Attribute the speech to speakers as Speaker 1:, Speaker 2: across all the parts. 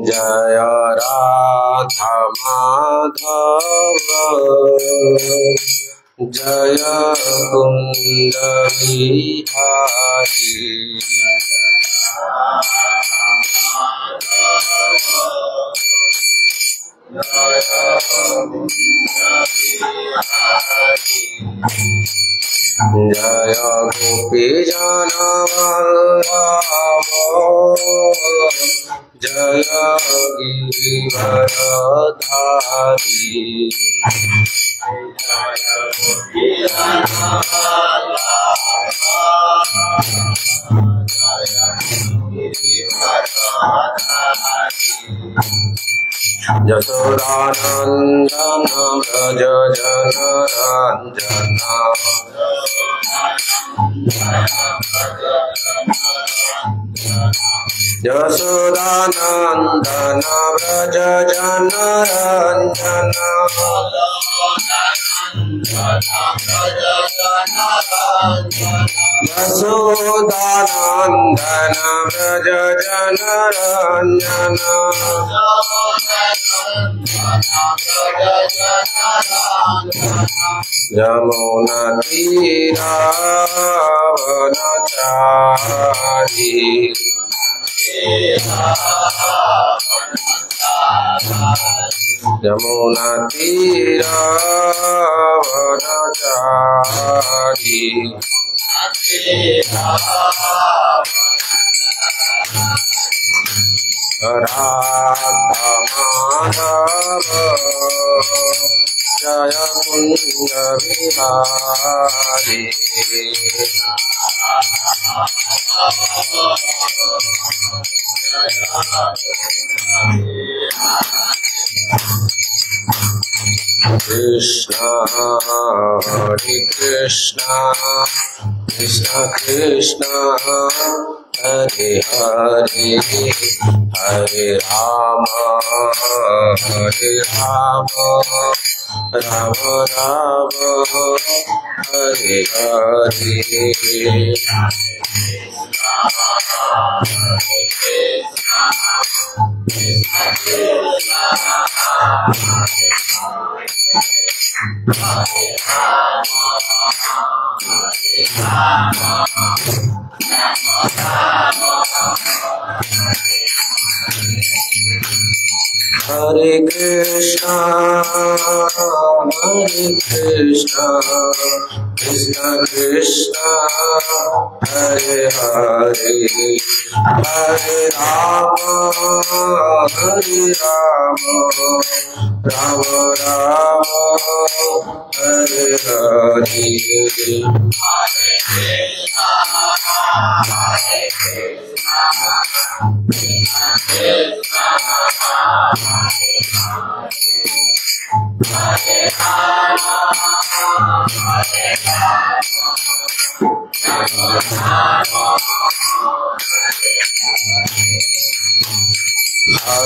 Speaker 1: जय राधा माधव जय कुंद बिहारी जय गोपी जनवल्लभ जय गिरिवरधारी यशोदानंदन व्रज जनरंजन यशोदानंदन व्रज जनरंजन यशोदानंदन व्रज जनरंजन यमुना तीरावनचारी यमुना तीरावनचारी राधा माधव जय कुंद बिहारी कृष्ण हरे Krishna Krishna Krishna Hare Hare Hare Ram Ram Ram Hare Hare Hare Krishna, Krishna Krishna, Hare Hare, Hare Rama, Rama Rama, Hare Hare. Hare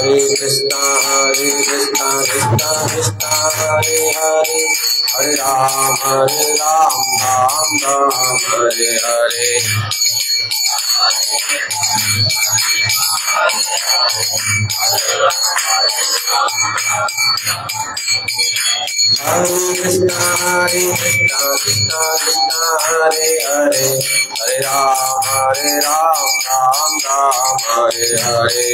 Speaker 1: Krishna, Krishna Krishna, Hare Hare, Hare Ram, Ram Ram, Hare Hare. Hare Krishna, Krishna Krishna, Hare Hare, Hare Ram, Ram Ram, Hare Hare.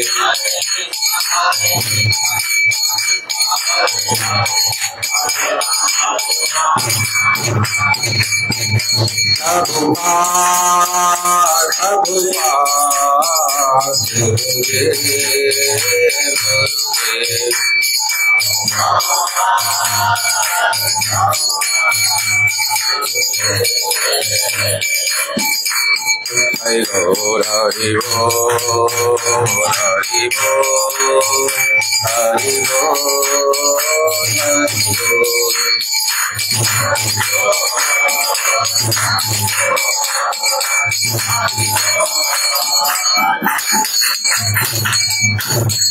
Speaker 1: Hare Bol, Hare Bol, Hare Bol, Hare Bol, Hare Bol.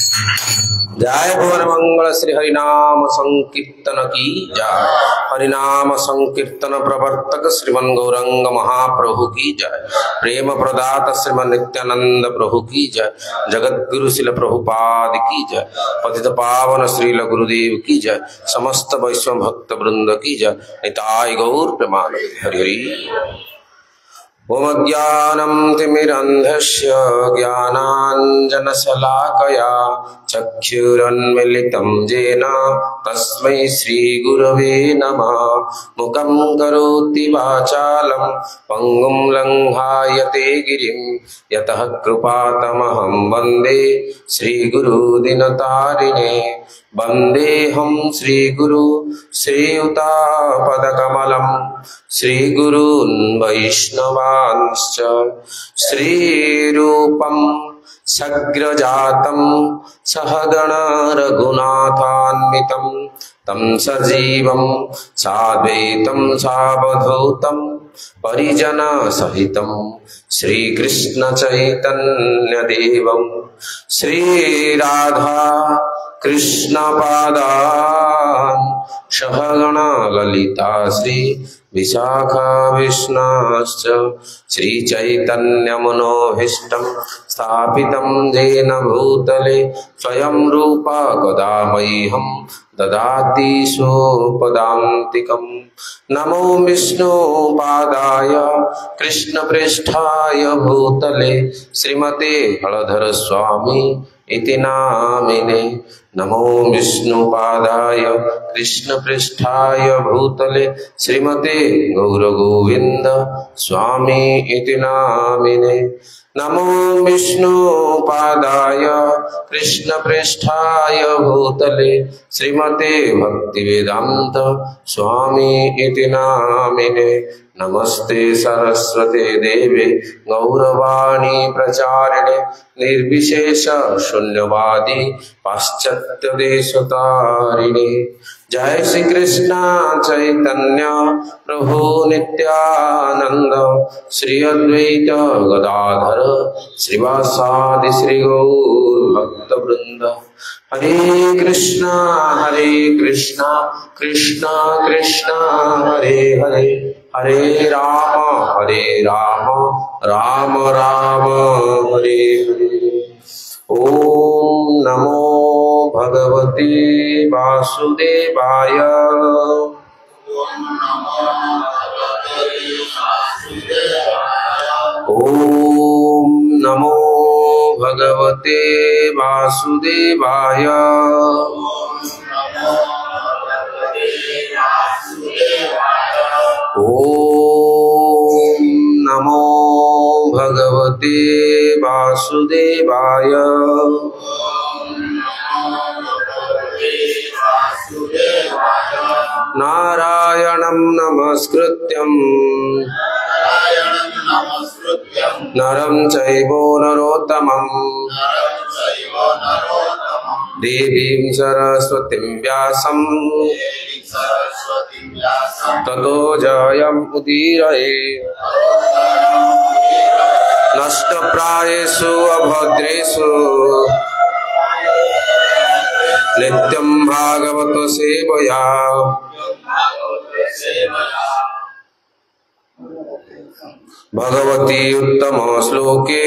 Speaker 1: जय भुवन मंगल श्री हरिनाम संकीर्तन की जय। हरिनाम संकीर्तन प्रवर्तक श्रीमन गौरंग महाप्रभु की जय। प्रेम प्रदाता श्रीमन नित्यानंद प्रभु की जय। जगत गुरु शिल प्रभुपाद की जय। पतित पावन श्रील गुरुदेव की जय। समस्त वैष्णव भक्त वृंद की जय। निताय गौर प्रेमानंद। हरि हरि। ओम ज्ञानं तिमिरन्धस्य ज्ञानाञ्जनशलाकया चक्षुरुन्मीलितं येन तस्मै श्रीगुरवे नमः। मुखं करोति वाचालं पङ्गुं लङ्घायते गिरिं यतः कृपातमहं वन्दे श्रीगुरुदिनतारिणे। वन्देऽहं श्रीगुरु श्रीयुतापदकमलं श्रीगुरून् वैष्णवांश्च श्रीरूपं सग्रजातं सहगण रघुनाथान्वितं तं सजीवं साद्वैतं सावधूतं परिजनसहितं श्रीकृष्ण चैतन्यदेवं श्रीराधा कृष्ण पादान् सहगण ललिता श्री विशाखा विष्णाश्च श्रीचैतन्यमनोभीष्टं स्थापितं येन भूतले स्वयं रूपा कदा मह्यं ददाति स्वपदान्तिकम्। नमो विष्णुपादाय कृष्णप्रेष्ठाय भूतले श्रीमते हलधर स्वामी इति नामिने। नमो विष्णुपादाय कृष्णप्रेष्ठाय भूतले श्रीमते गौरगोविंद स्वामी इति नामिने। नमो विष्णुपादाय कृष्णप्रेष्ठाय भूतले श्रीमते भक्तिवेदांत स्वामी इति नामिने। नमस्ते सरस्वते देवे गौरवाणी प्रचारिणे निर्विशेष शून्यवादी पाश्चात्य देशतारिणे। जय श्री कृष्ण चैतन्य प्रभु नित्यानंद श्री अद्वैत गदाधर श्रीवासादि श्री गौर भक्त वृंद। हरे कृष्णा कृष्ण कृष्ण हरे हरे हरे राम राम राम हरे हरे। ओम नमो भगवते वासुदेवाय। ओम नमो भगवते वासुदेवाय। ओम नमो भगवते वासुदेवाय। नारायणं नमस्कृत्यं नरं चैव नरोत्तमं देवीं सरस्वतीं व्यासं ततो जयमुदीरये। नष्टप्रायेषु अभद्रेषु नित्यं भागवत सेवया भगवती उत्तम श्लोके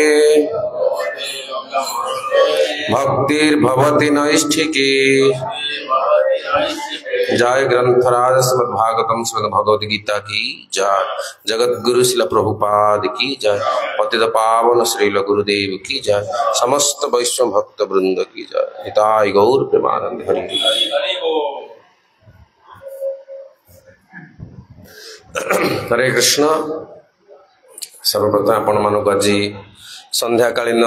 Speaker 1: भक्तिर्भवति नैष्ठिकी। जय ग्रंथराज श्रीमद्भागवतम श्रीमद्भगवद गीता की जय। जगत गुरु शिल प्रभुपाद की जय। पतित पावन श्रील गुरुदेव की जय। समस्त वैष्णव भक्त वृंद की जय। हिताय गौर प्रेमानंद हरि। हरे कृष्ण। सर्वप्रथम आपण मानक आज संध्याकालीन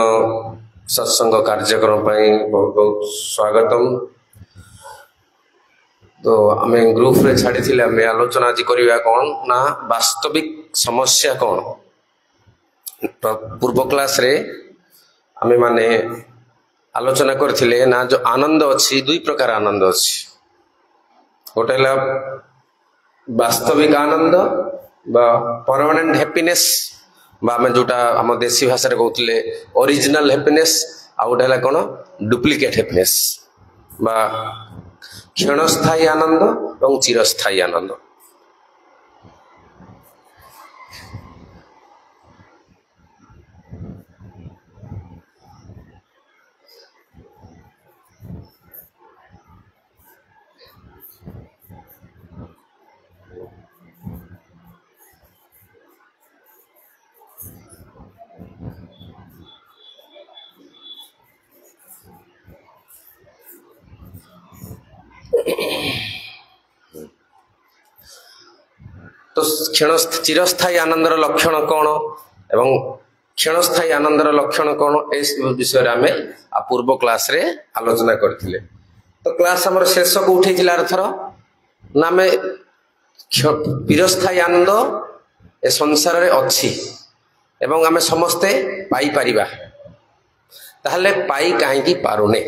Speaker 1: सत्संग कार्यक्रम बहुत बहुत स्वागतम। तो आम ग्रुप रे छाड़ी थिले आम आलोचना आज करवा कौन ना वास्तविक समस्या कौन। पूर्व क्लास रे आम माने आलोचना करथिले ना जो आनंद अच्छी दुई प्रकार आनंद अच्छी। गोटे वास्तविक आनंद बा परमानेंट हैप्पीनेस बा आम जोटा आम देशी भाषा कहते ओरिजिनल हैप्पीनेस आउ गोटे है कौन डुप्लिकेट हैप्पीनेस बा क्षणस्थायी आनंद और चिरस्थायी आनंद। तो चिरस्थायी आनंदर लक्षण कौन एवं क्षणस्थायी आनंदर लक्षण कौन इस विषय में आमे पूर्व क्लास रे आलोचना करथिले। तो क्लास हमर शेष को उठेइला अर्थर ना में चिरस्थायी आनंद ए संसार रे अछि एवं आमे समस्ते पाई परिबा ताहले पाई काहे की पारुने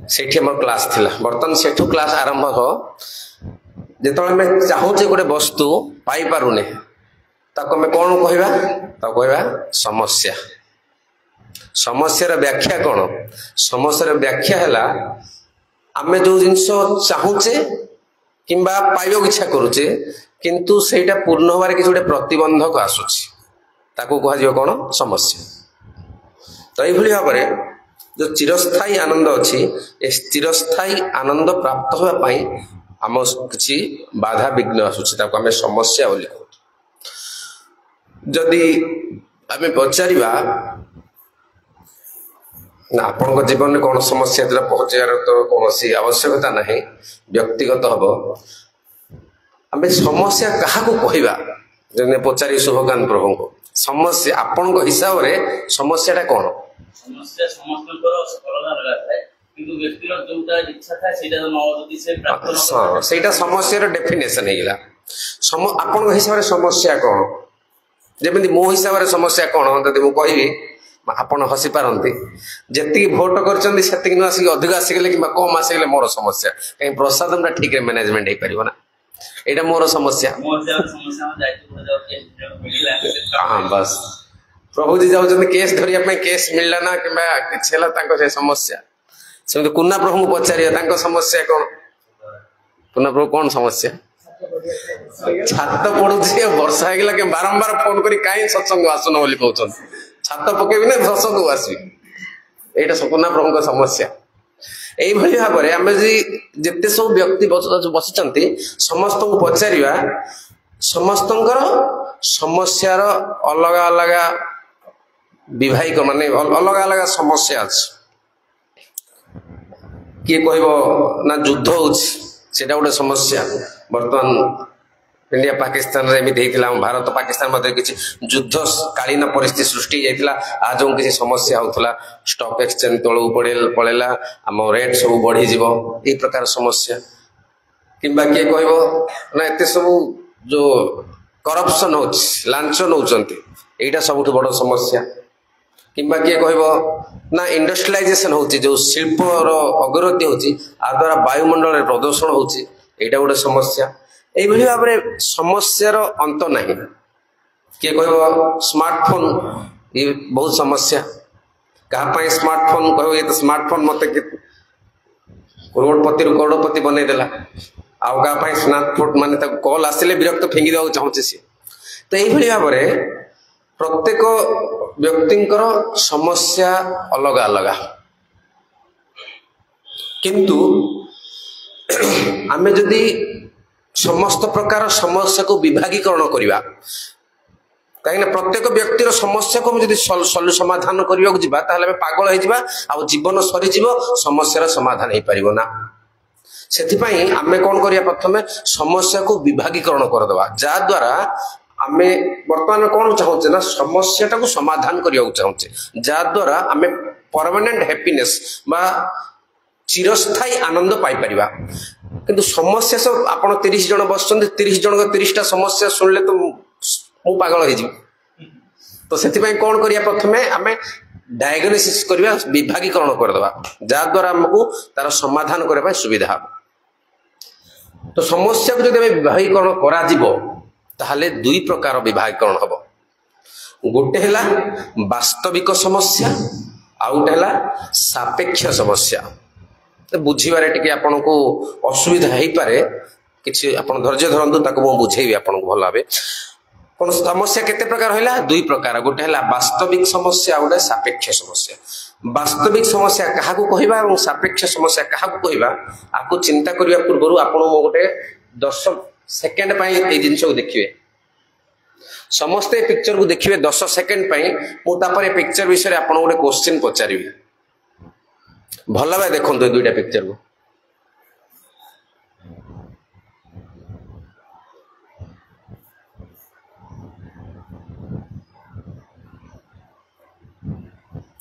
Speaker 1: सेठी हमर क्लास थिला। बर्तन सेठू क्लास आरंभ हो जेतବେଳେ ଆମେ ଚାହୁଁଛେ ଗୋଟେ ବସ୍ତୁ ପାଇ ପାରୁନେ ତାକୁ ଆମେ କଣ କହିବା ତାକୁ କହିବା ସମସ୍ୟା। ସମସ୍ୟାର ବ୍ୟାଖ୍ୟା କଣ? ସମସ୍ୟାର ବ୍ୟାଖ୍ୟା ହେଲା ଆମେ ଯୋଉ ଜିନିଷ ଚାହୁଁଛେ କିମ୍ବା ପାଇବାକୁ ଇଚ୍ଛା କରୁଛେ କିନ୍ତୁ ସେଇଟା ପୂର୍ଣ୍ଣ ହେବାରେ କିଛି ଗୋଟେ ପ୍ରତିବନ୍ଧକ ଆସୁଛି ତାକୁ କୁହାଯିବ କଣ ସମସ୍ୟା। ତ ଏଇଭଳି ଭାବରେ जो चिरस्थायी आनंद अच्छी चिरस्थायी आनंद प्राप्त होगा पाई आम किसी बाधा विघ्न आसूची आम समस्या बोली कहू। जदि आम पचारिबा ना आपण जीवन में कौन समस्या पहुंचार तो कौन आवश्यकता नहीं व्यक्तिगत हम आम समस्या क्या कहवा जब पचारि शुभकांत प्रभु को समस्या आपण हिसाब से समस्याटा कौन?
Speaker 2: समस्या समस्त अलग अलग है किंतु व्यक्तिगत जोटा इच्छा था सेटा न जति से प्राप्त न
Speaker 1: सेटा समस्यार डेफिनेशन हेला आपण हिसाब से समस्या कौन जेमि मो हिसाब से समस्या कौन जदि मु कहबी आपण हसी पारंती जेति भोट करचंदी सेति न आसी अधिक आसी गेले कि कम आसी गेले मोर समस्या कहीं प्रसाद में ठीक मैनेजमेंट हे परिबो ना एटा मोर समस्या
Speaker 2: मोर समस्या में जाई मिलिला।
Speaker 1: हां बस प्रभु जी जाऊँ केस धरिया केस मिलला ना कि से समस्या से कुना प्रभु पचार समस्या कौन? कुना प्रभु कौन समस्या? छात पड़ुची वर्षा होगा कि बारंबार फोन कर कहीं सत्संग आसुन बोली कहते छात पकेबी ना सत्संग आसबी यहाँ कुना प्रभु समस्या। यही भाव में आम जिते सब व्यक्ति बसी समस्त को पचार समस्त समस्यार अलग अलग विवाहिक माने अलग अलग समस्या अच्छी किए कह ना युद्ध होटा गोटे समस्या। बर्तमान इंडिया पाकिस्तान रे एमती भारत पाकिस्तान मध्य किसी युद्ध कालीन परिस्थिति सृष्टि होता आज जो किसी समस्या होता स्टॉक एक्सचेंज तलू पड़ेगा आम रेट सब बढ़ीज यही प्रकार समस्या किंबा किए कह ना एत सब जो करप्शन हो लांच नौ यहाँ सब बड़ समस्या किंबा किए कह ना इंडस्ट्रियलाइजेशन हो जो शिल्पर अग्रगति हो द्वारा वायुमंडल प्रदूषण हो गोटे समस्या। यही भाव में समस्यार अंत नहीं किए कह स्मार्टफोन ये बहुत समस्या क्या स्मार्टफोन कह ये तो स्मार्टफोन मत करोड़पति करोड़पति बनईदेला आउ क्या स्मार्टफोन माने कॉल आसिले विरक्त फेंगी देवा चाहूँचे सी। तो यही भाव में प्रत्येक व्यक्तिंकर समस्या अलग अलग किंतु आमे जदि समस्त प्रकार समस्या को विभागीकरण करवा कहीं प्रत्येक व्यक्तिर समस्या को जब समाधान करने को ताहले पागल हो जीवन सरीज समस्यार समाधान हो पार ना से आमे कौन करिया प्रथमे समस्या को विभागीकरण करदे जद्वारा आमे वर्तमान कौन चाहूचे ना समस्याटा को समाधान करने चाहूचे जद्वारा आमे परमानेंट हैप्पीनेस बा चिरस्थायी आनंद पाई परिबा। किंतु समस्या सब आपण 30 जन बस 30 जन 30टा समस्या सुनले तो मु पागल हो तो से कौन करिया प्रथमे आमे डायग्नोसिस करवा विभागीकरण करदे जद्वारा आमको तार समाधान करने सुविधा। तो समस्या को जब विभागीकरण करा ताहले दुई प्रकार विभागीकरण हम। गोटे है वास्तविक समस्या आउ गोटे है सापेक्ष समस्या। बुझीबारे टिके आपन को असुविधा हो पारे किसी आप धैर्य धरतु ताको मु बुझेबी आपन को भल भाबे। कोन समस्या केते प्रकार होइला दुई प्रकार गोटे है वास्तविक समस्या गोटे सापेक्ष समस्या। वास्तविक समस्या कहा को कहबा और सापेक्ष समस्या कहा को कहबा आपको चिंता करिया पूर्व आपन मो गोटे 10 सेकंड पई ए जिंस को देखिबे समस्त पिक्चर को देखिए 10 सेकंड पई मु तापर ए पिक्चर विषय आपन गोटे क्वेश्चन पचारिबी भल भाई देखो दुईटा पिक्चर को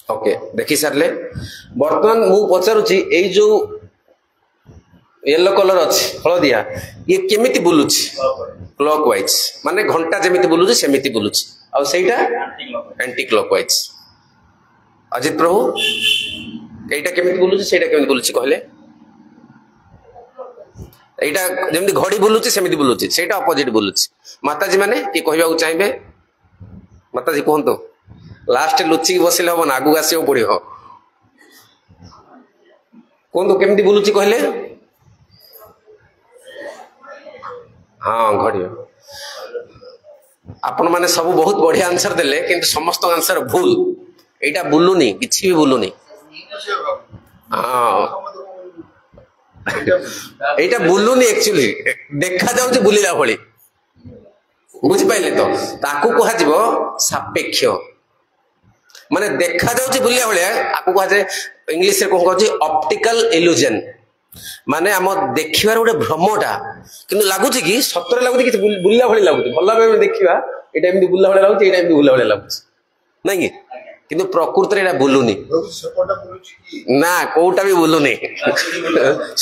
Speaker 1: ओके देखी सारे बर्तमान मु पचारुची ए जो येलो कलर अच्छी हलदिया ये केमिति बुलुची क्लॉक वाइज माने घंटा जेमिति बुलुची सेमिति बुलुची आ सेटा एंटी क्लॉक वाइज। अजित प्रभु एटा केमिति बुलुची सेटा केमिति बुलुची कहले एटा जेमिति घड़ी बुलुची सेमिति बुलुची सेटा अपोजिट बुलुची। माताजी माने कि कहबा को चाहिबे माताजी कहंतो लास्ट लुचि बसिले हम ना आगु आसियो पड़ियो कहंतो केमिति बुलुची कहले हाँ घड़ी आपण माने सब बहुत बढ़िया आंसर देले किंतु समस्त आंसर भूल एटा बुलुनी किछि भी बुलुनी। हाँ एटा बुलुनी एक्चुअली देखा जाउछ बुलिला भली बुझि पाइले तो ताकू कहा जीवो सापेक्ष माने देखा जाउछ बुलिला भली आकू कहा जे इंग्लिश रे कोन कहछि ऑप्टिकल इल्यूजन माने आम देखिबार गोटे भ्रमटा किंतु लागुच कि सतरे लागुच कि बुल्ला भली लागुच भल भाव देखा एटा एमती बुल्ला भली लागुच एटा एमती बुल्ला भली लागुच नहीं कि किंतु प्रकृति एटा बुलुनी ना कोटा भी बुलुनी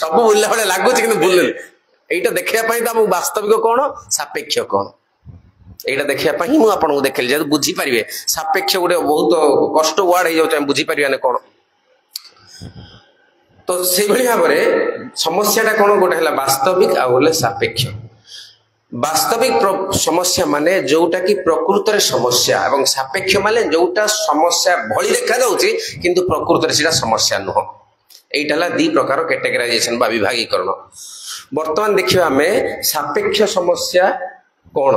Speaker 1: सब बुल्ला भली लागुच किंतु बुलुनी एटा देखिया पई त वास्तविक कोन सापेक्ष कोन एटा देखिया पई मु आपन को देखैली जे बुझी परिबे सापेक्ष गोटे बहुत कष्ट वर्ड हे जाउछ हम बुझी परिबे ने कोन। तो से भली भाव समस्याटा कौन गोटे है वास्तविक आउ सापेक्ष। वास्तविक समस्या माने जोटा कि प्रकृत समस्या एवं सापेक्ष माने जोटा समस्या भली देखा जाउछि किंतु प्रकृत सेटा समस्या नुह। एटा दी प्रकार कैटेगराइजेशन बा विभागीकरण। वर्तमान देखिबा हमें सापेक्ष समस्या कौन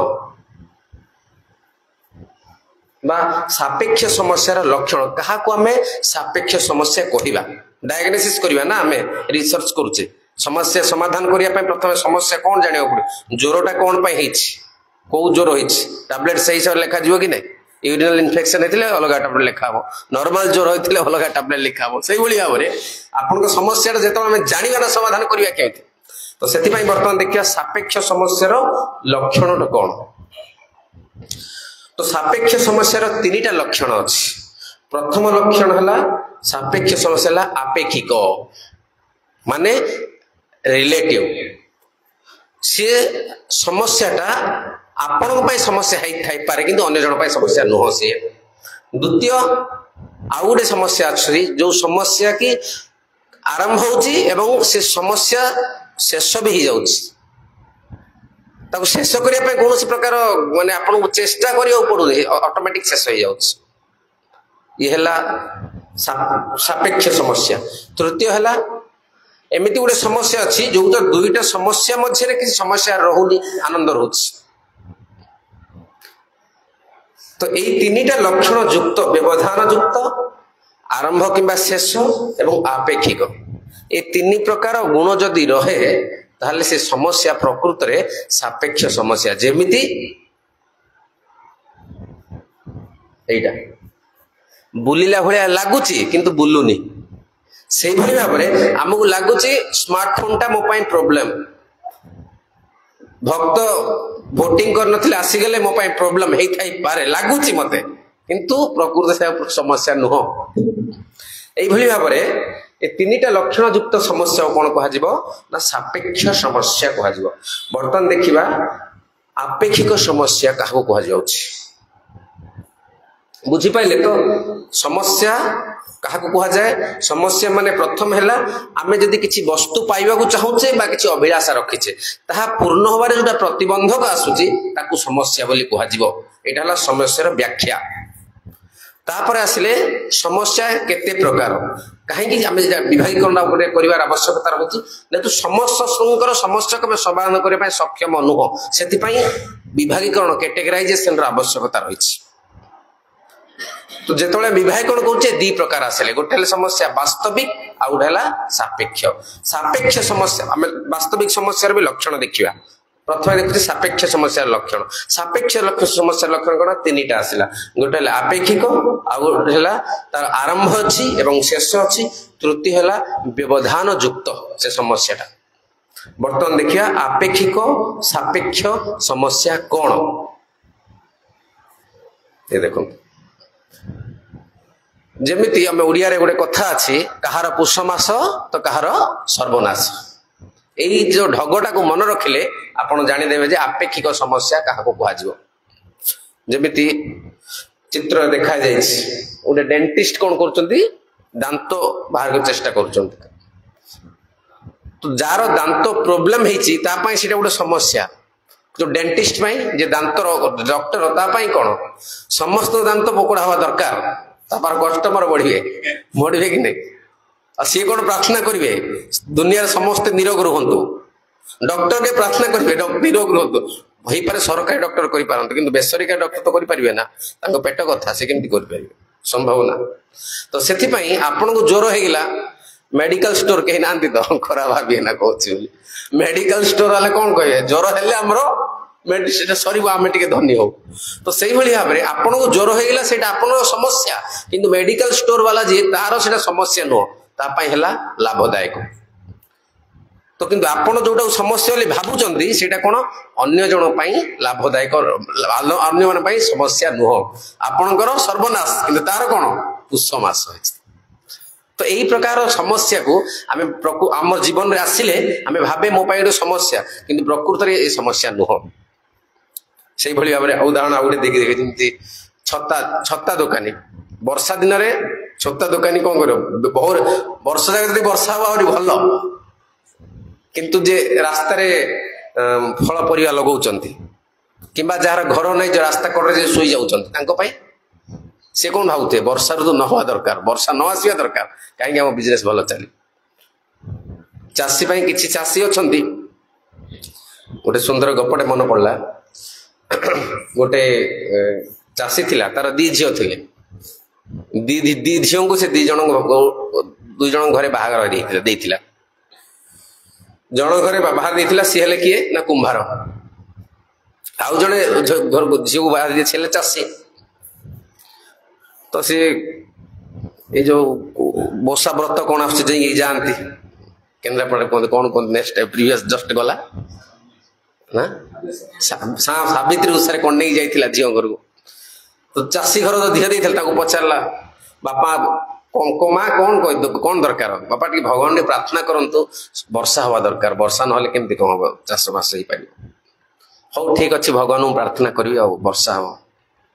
Speaker 1: बा सापेक्ष समस्यार लक्षण कहा को हमें सापेक्ष समस्या कहबा डायग्नोसिस करबा ना हमें रिसर्च करूचे समस्या समाधान करिया पय प्रथम समस्या कौन जानियो पड़े जोरोटा कौन पय हिच को जोरो हिच टैबलेट सही से लिखा जिवो कि नै यूरिनल इन्फेक्शन हेतिले अलगा टैबलेट लिखा हो नॉर्मल जोर हेतिले अलगा टैबलेट लिखा हो सही भली भाबरे आपन को समस्या जेतो हमें जानिबाना समाधान करिया केति। तो सेति पय वर्तमान देखिया सापेक्ष समस्यार लक्षण कौन। तो सापेक्ष समस्यार तीनटा लक्षण अछि। प्रथम लक्षण हला सापेक्ष समस्या हला आपेक्षिक माने रिलेटिव से समस्याटा आपण पय समस्या थाई पारे किंतु अन्य जन पय समस्या नुह से। द्वितीय आउ गोटे समस्या अछि जो समस्या की आरंभ होउची एवं से समस्या शेष भी हो जाउची ताको शेष करिया पय कोनोसी प्रकार माने आपण को चेष्टा करियो पड़ू ऑटोमेटिक शेष हो जाउची ये हला सापेक्ष समस्या। तृतीय हला एमिति गोटे समस्या अछि जो दुईटा समस्या मध्य रे किसी समस्या रहुनी आनंद रहउची। तो एई तीनटा लक्षण युक्त व्यवधान युक्त आरंभ किंबा शेष एवं आपेक्षिक ए तीन प्रकार गुण जदि रहे ताहले से समस्या प्रकृत रे सापेक्ष समस्या जेमिति एइटा बुलिला भलिया लागुची किंतु बुलुनी से भली भाव में आमको लगुच स्मार्टफोन टा मो पाई प्रॉब्लम भक्त वोटिंग कर नथिले आसीगले मो पाई प्रॉब्लम हेई थाई पारे लागुच मते किंतु प्रकृत से समस्या नुह। एई भली भाव में ए तीनटा लक्षण युक्त समस्या कोन कहा जिवो ना सापेक्ष समस्या कहा जिवो। वर्तमान देखिबा आपेक्षिक समस्या काहा को कहा जाउछि बुझी पाइले। तो समस्या कहा को कहा जाए समस्या माने प्रथम हैला आमे जदि किछि वस्तु पाइबा को चाहूचे बा किछि अभिलाषा रखिचे ताहा पूर्ण होबारे जोटा प्रतिबंधक आसुची ताकू समस्या बोली कहा जिवो। एटा हला समस्यार व्याख्या तापर आसिले समस्या केते प्रकार कहीं आम विभागीकरण गोटे कर आवश्यकता रही जेहेतु समस्त समस्या को समाधान करने सक्षम नुह से विभागीकरण कैटेगराइजेशन आवश्यकता रही तो जिते विभागीकरण कौचे दी प्रकार आसिले गोटे समस्या वास्तविक आ गोटे सापेक्ष सापेक्ष समस्या आम वास्तविक समस्या भी लक्षण देखा प्रथम देखुचे सापेक्ष समस्या लक्षण सापेक्ष समस्या लक्षण कौन तीन टा आसला गोटे आपेक्षिक आ गोटे तार आरंभ अच्छी एवं शेष अच्छी तृतीय है व्यवधान युक्त से समस्या बर्तमान देखिए आपेक्षिक सापेक्ष समस्या कौन ये देखो जमीती आम ओडिया रे गोटे कथा अच्छी कहार पुष मास तो कहार सर्वनाश यही जो ढगटा को मन रखिले आपण जानीदेवे जे आपेक्षिक समस्या क्या कह जमीती चित्र देखा गोटे डेंटिस्ट कौन कर दांत बाहर चेष्टा कर तो जार दांत प्रोब्लेम होता गोटे समस्या जो डेंटिस्ट जे दांत डॉक्टर तापाई कौन समस्त दांत पकोड़ा हवा दरकार तापर कस्टमर बढ़े कि नहीं सी कौन प्रार्थना करेंगे दुनिया समस्त निरोग रुहतु डॉक्टर के प्रार्थना करेंगे निरोग रुहतु हो पारे सरकारी डॉक्टर कर बेसरकारी डॉक्टर तो करेंगे ना पेट कथा से केमती कर संभावना तो से आपण को ज्वर होगा मेडिकल स्टोर कहीं ना तो खराब भावी ना कहूँ मेडिकल स्टोर वाले कौन कहे ज्वर हेल्ले आमर मेडिसिन सर आम टे धनी हो तो से भाव में आपन को ज्वर होगा से समस्या किंतु मेडिकल स्टोर वाला जी तार से समस्या नुह तापाई है लाभदायक तो किंतु आपण जोटा समस्या बोली भावुंट से कौन अन्य जन लाभदायक अन्य मान समस्या नुह आपणकर सर्वनाश किंतु तार कौन पुष्यमास तो यही प्रकार समस्या को आम जीवन में आसिले आम भावे मो गोटे समस्या किंतु प्रकृत में ये समस्या नुह से भाव में उदाहरण आउ देखी देखे जमी छत्ता छत्ता दुकानी वर्षा दिन में छत्ता दुकानी कौन कर वर्ष जगह वर्षा हवा आहरी भल किंतु जे रास्ता फल परिया लगाउछंती किंबा जार घर नहीं जो रास्ता कड़े शोई जाऊँ से कौन भावुए वर्षा ऋतु न हवा दरकार वर्षा न आसवा दरकार कहीं आम बिजनेस भल चली चाषी किसी चाषी अच्छा गोटे सुंदर गपटे मन पड़ा गोटे चाषी थिला तार दी झील थे दी झील को से दुई जन घरे बाहर देथिला जन घरे बाहर देथिला सी हेले किए ना कुंभार आउ जड़े घर को झील को बाहर दिए चाषी तो सी ये जो बसा व्रत कौन आती केन्द्रापड़ा कहते कौन कहते नेक्स्ट प्रीवियस जस्ट गला ना सावित्री उषा कौन नहीं जाइला झील घर को तो चाषी घर जो झील देता पचारा बापा माँ कौन कह कौन दरकार बापा टी भगवान प्रार्थना करंतु वर्षा हवा दरकार वर्षा ना केमती कौन हम चाष बास हो पार हौ ठीक अच्छे भगवान प्रार्थना करी वर्षा हम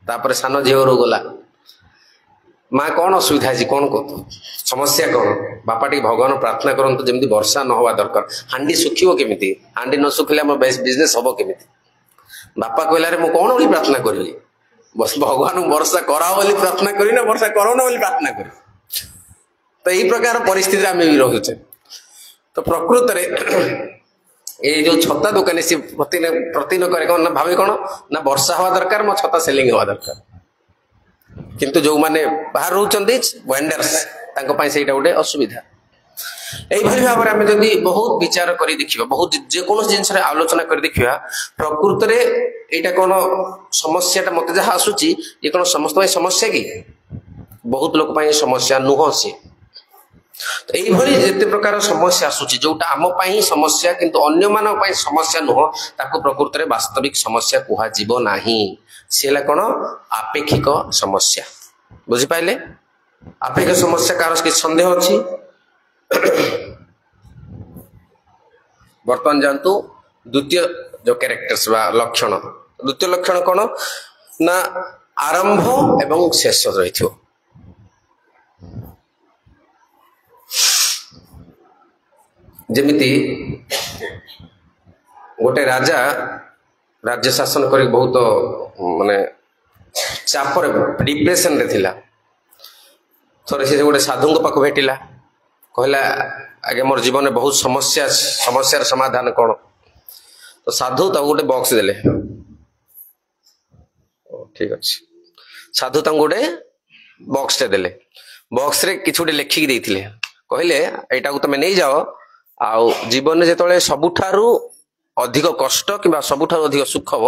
Speaker 1: तापर सान झील घर गला माँ कौन असुविधा है कौन कह समस्या कौन बापा टी भगवान प्रार्थना करंतु जमी वर्षा न हवा दरकार हांडी सुखिबो केमिति हांडी न सुखिले हम बिजनेस हम केमिति बापा कहला रे मु कौन बोली प्रार्थना करी बस भगवान वर्षा करा बोली प्रार्थना करी ना वर्षा करो ना बोली प्रार्थना करी तो यही प्रकार परिस्थिति आम भी रोचे तो प्रकृत में ये जो छत्ता दुकानी सी प्रतिन करे कौन ना भावे कौन ना वर्षा हवा दरकार मो छत्ता सेलिंग हवा दरकार किंतु जो माने बाहर रोचंदी वेंडर्स तांको पाई सेटा गोटे असुविधा एई भली भाव में आम जदि बहुत विचार करी देखिबा बहुत जेकोन जिनस रे आलोचना करी देखिबा प्रकृत रे एटा कोन समस्याटा मते जहा आसुची ये कोन समस्त पाई समस्या की बहुत लोक पाई समस्या नुह से तो एई भली जेते प्रकार समस्या आसुची जोटा आम पाई समस्या किंतु अन्य मानव पाई समस्या नुह ताको प्रकृत रे वास्तविक समस्या कुहा जीवो नाही सेला कौन आपेक्षिक समस्या बुझी पाइले आपेक्षिक समस्या कार कि संदेह अच्छी बर्तमान जानतु द्वितीय जो कैरेक्टर्स लक्षण द्वितीय लक्षण कौन ना आरंभ एवं शेष रही जमिति गोटे राजा राज्य शासन कर बहुत माने ଚାପରେ ଡିପ୍ରେସନରେ ଥିଲା। ଥରେ ସେ ଗୋଟେ ସାଧୁଙ୍କ ପାଖକୁ ଭେଟିଲା, କହିଲା ଆଜ୍ଞା ମୋର ଜୀବନରେ ବହୁତ ସମସ୍ୟା ଅଛି, ସମସ୍ୟାର ସମାଧାନ କ'ଣ? ତ ସାଧୁ ତାକୁ ଗୋଟେ ବକ୍ସ ଦେଲେ। ଠିକ ଅଛି, ସାଧୁ ତାଙ୍କୁ ଗୋଟେ ବକ୍ସଟେ ଦେଲେ। ବକ୍ସରେ କିଛି ଗୋଟେ ଲେଖିକି ଦେଇଥିଲେ, କହିଲେ ଏଇଟାକୁ ତମେ ନେଇଯାଅ, ଆଉ ଜୀବନରେ ଯେତେବେଳେ ସବୁଠାରୁ ଅଧିକ କଷ୍ଟ କିମ୍ବା ସବୁଠାରୁ ଅଧିକ ସୁଖ ହବ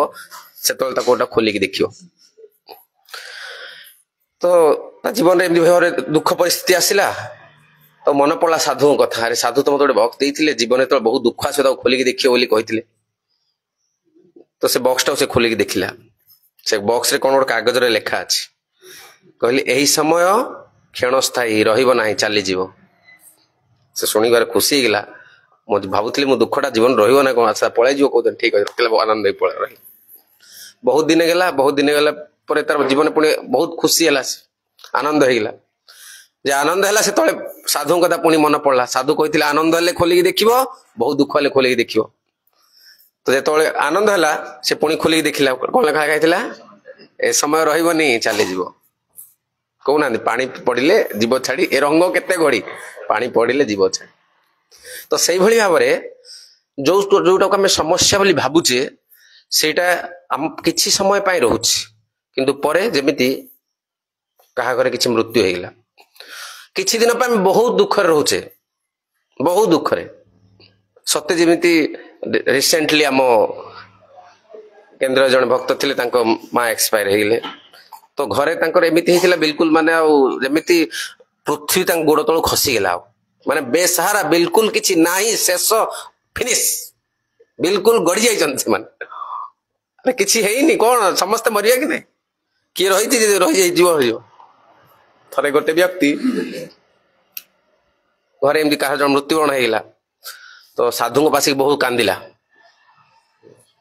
Speaker 1: ସେତେବେଳେ ତାକୁ ଗୋଟେ ଖୋଲିକି ଦେଖିବ। ତ ତା ଜୀବନରେ ଏମିତି ଭାବରେ ଦୁଃଖ ପରିସ୍ଥିତି ଆସିଲା, ତ ମନେ ପଡିଲା ସାଧୁଙ୍କ କଥା। ଆରେ ସାଧୁ ତ ମତେ ଗୋଟେ ବକ୍ସ ଦେଇଥିଲେ, ଜୀବନରେ ଯେତେବେଳେ ବହୁତ ଦୁଃଖ ଆସିବ ତାକୁ ଖୋଲିକି ଦେଖିବ ବୋଲି କହିଥିଲେ। ତ ସେ ବକ୍ସଟାକୁ ସେ ଖୋଲିକି ଦେଖିଲା। ସେ ବକ୍ସରେ କ'ଣ ଗୋଟେ କାଗଜରେ ଲେଖା ଅଛି, କହିଲେ ଏହି ସମୟ କ୍ଷଣସ୍ଥାୟୀ ରହିବ ନାହିଁ, ଚାଲିଯିବ। ସେ ଶୁଣିବାରେ ଖୁସି ହେଇଗଲା। ମୁଁ ଭାବୁଥିଲି ମୋ ଦୁଃଖଟା ଜୀବନ ରହିବ ନା କ'ଣ, ଆଚ୍ଛା ପଳେଇଯିବ କହୁଛନ୍ତି, ଠିକ ଅଛି ରଖିଲା, ଆନନ୍ଦ ହେଇ ପଳେଇ ରହିଲା। ବହୁତ ଦିନ ଗଲା ପରେ ତାର ଜୀବନ ପୁଣି ବହୁତ ଖୁସି ହେଲା, ଆନନ୍ଦ ହେଇଗଲା। ଯେ ଆନନ୍ଦ ହେଲା ସେତେବେଳେ ସାଧୁଙ୍କ କଥା ପୁଣି ମନେ ପଡିଲା। ସାଧୁ କହିଥିଲେ ଆନନ୍ଦ ହେଲେ ଖୋଲିକି ଦେଖିବ, ବହୁତ ଦୁଃଖ ହେଲେ ଖୋଲିକି ଦେଖିବ। ତ ଯେତେବେଳେ ଆନନ୍ଦ ହେଲା ସେ ପୁଣି ଖୋଲିକି ଦେଖିଲା, କ'ଣ ଲେଖା ହେଇଥିଲା? ଏ ସମୟ ରହିବନି, ଚାଲିଯିବ। କହୁନାହାନ୍ତି ପାଣି ପଡିଲେ ଯିବ ଛାଡି, ଏ ରଙ୍ଗ କେତେ ଘଡ଼ି, ପାଣି ପଡିଲେ ଯିବ ଛାଡି। ତ ସେଇଭଳି ଭାବରେ ଯୋଉଟାକୁ ଆମେ ସମସ୍ୟା ବୋଲି ଭାବୁଛେ ସେଇଟା ଆମ କିଛି ସମୟ ପାଇଁ ରହୁଛି, କିନ୍ତୁ ପରେ ଯେମିତି କାହା ଘରେ କିଛି ମୃତ୍ୟୁ ହେଇଗଲା, କିଛି ଦିନ ପାଇଁ ଆମେ ବହୁତ ଦୁଃଖରେ ରହୁଛେ, ବହୁତ ଦୁଃଖରେ। ସତେ ଯେମିତି ରିସେଣ୍ଟଲି ଆମ କେନ୍ଦ୍ର ଜଣେ ଭକ୍ତ ଥିଲେ, ତାଙ୍କ ମା ଏକ୍ସପାୟାର ହେଇଗଲେ। ତ ଘରେ ତାଙ୍କର ଏମିତି ହେଇଥିଲା, ବିଲକୁଲ ମାନେ ଆଉ ଯେମିତି ପୃଥିବୀ ତାଙ୍କ ଗୋଡ ତଳୁ ଖସିଗଲା, ଆଉ ମାନେ ବେସାହାରା, ବିଲକୁଲ କିଛି ନାହିଁ, ଶେଷ, ଫିନିଶ, ବିଲକୁଲ ଗଡି ଯାଇଛନ୍ତି ସେମାନେ। କିଛି ହେଇନି, କ'ଣ ସମସ୍ତେ ମରିବା କି ନାହିଁ? କିଏ ରହିଛି, ରହିଯିବ। ଥରେ ଗୋଟେ ବ୍ୟକ୍ତି ଘରେ ଏମିତି କାହାର ଜଣେ ମୃତ୍ୟୁବରଣ ହେଇଗଲା, ତ ସାଧୁଙ୍କ ପାଶିକି ବହୁତ କାନ୍ଦିଲା।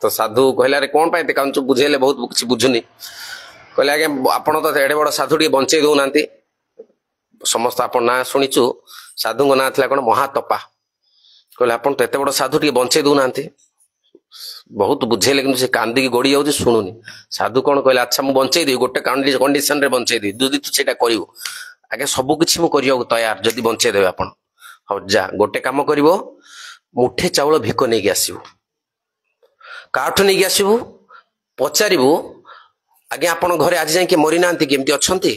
Speaker 1: ତ ସାଧୁ କହିଲା ରେ କ'ଣ ପାଇଁ ଏତେ କାନ୍ଦୁଛୁ? ବୁଝେଇଲେ ବହୁତ କିଛି ବୁଝୁନି। କହିଲେ ଆଜ୍ଞା ଆପଣ ତ ଏଡେ ବଡ ସାଧୁ, ଟିକେ ବଞ୍ଚେଇ ଦଉନାହାନ୍ତି। ସମସ୍ତ ଆପଣ ନାଁ ଶୁଣିଛୁ, ସାଧୁଙ୍କ ନାଁ ଥିଲା କ'ଣ? ମହାତପା। କହିଲେ ଆପଣ ତ ଏତେ ବଡ ସାଧୁ, ଟିକେ ବଞ୍ଚେଇ ଦଉନାହାନ୍ତି। ବହୁତ ବୁଝେଇଲେ କିନ୍ତୁ ସେ କାନ୍ଦିକି ଗଡି ଯାଉଛି, ଶୁଣୁନି। ସାଧୁ କ'ଣ କହିଲେ, ଆଚ୍ଛା ମୁଁ ବଞ୍ଚେଇଦେବି, ଗୋଟେ କଣ୍ଡିସନରେ ବଞ୍ଚେଇଦେବି, ଯଦି ତୁ ସେଇଟା କରିବୁ। ଆଜ୍ଞା ସବୁ କିଛି ମୁଁ କରିବାକୁ ତୟାର, ଯଦି ବଞ୍ଚେଇଦେବେ ଆପଣ। ହଉ ଯା, ଗୋଟେ କାମ କରିବ, ମୁଠେ ଚାଉଳ ଭିକ ନେଇକି ଆସିବୁ। କାହାଠୁ ନେଇକି ଆସିବୁ? ପଚାରିବୁ ଆଜ୍ଞା ଆପଣ ଘରେ ଆଜି ଯାଏଁ କିଏ ମରିନାହାନ୍ତି କି, ଏମିତି ଅଛନ୍ତି?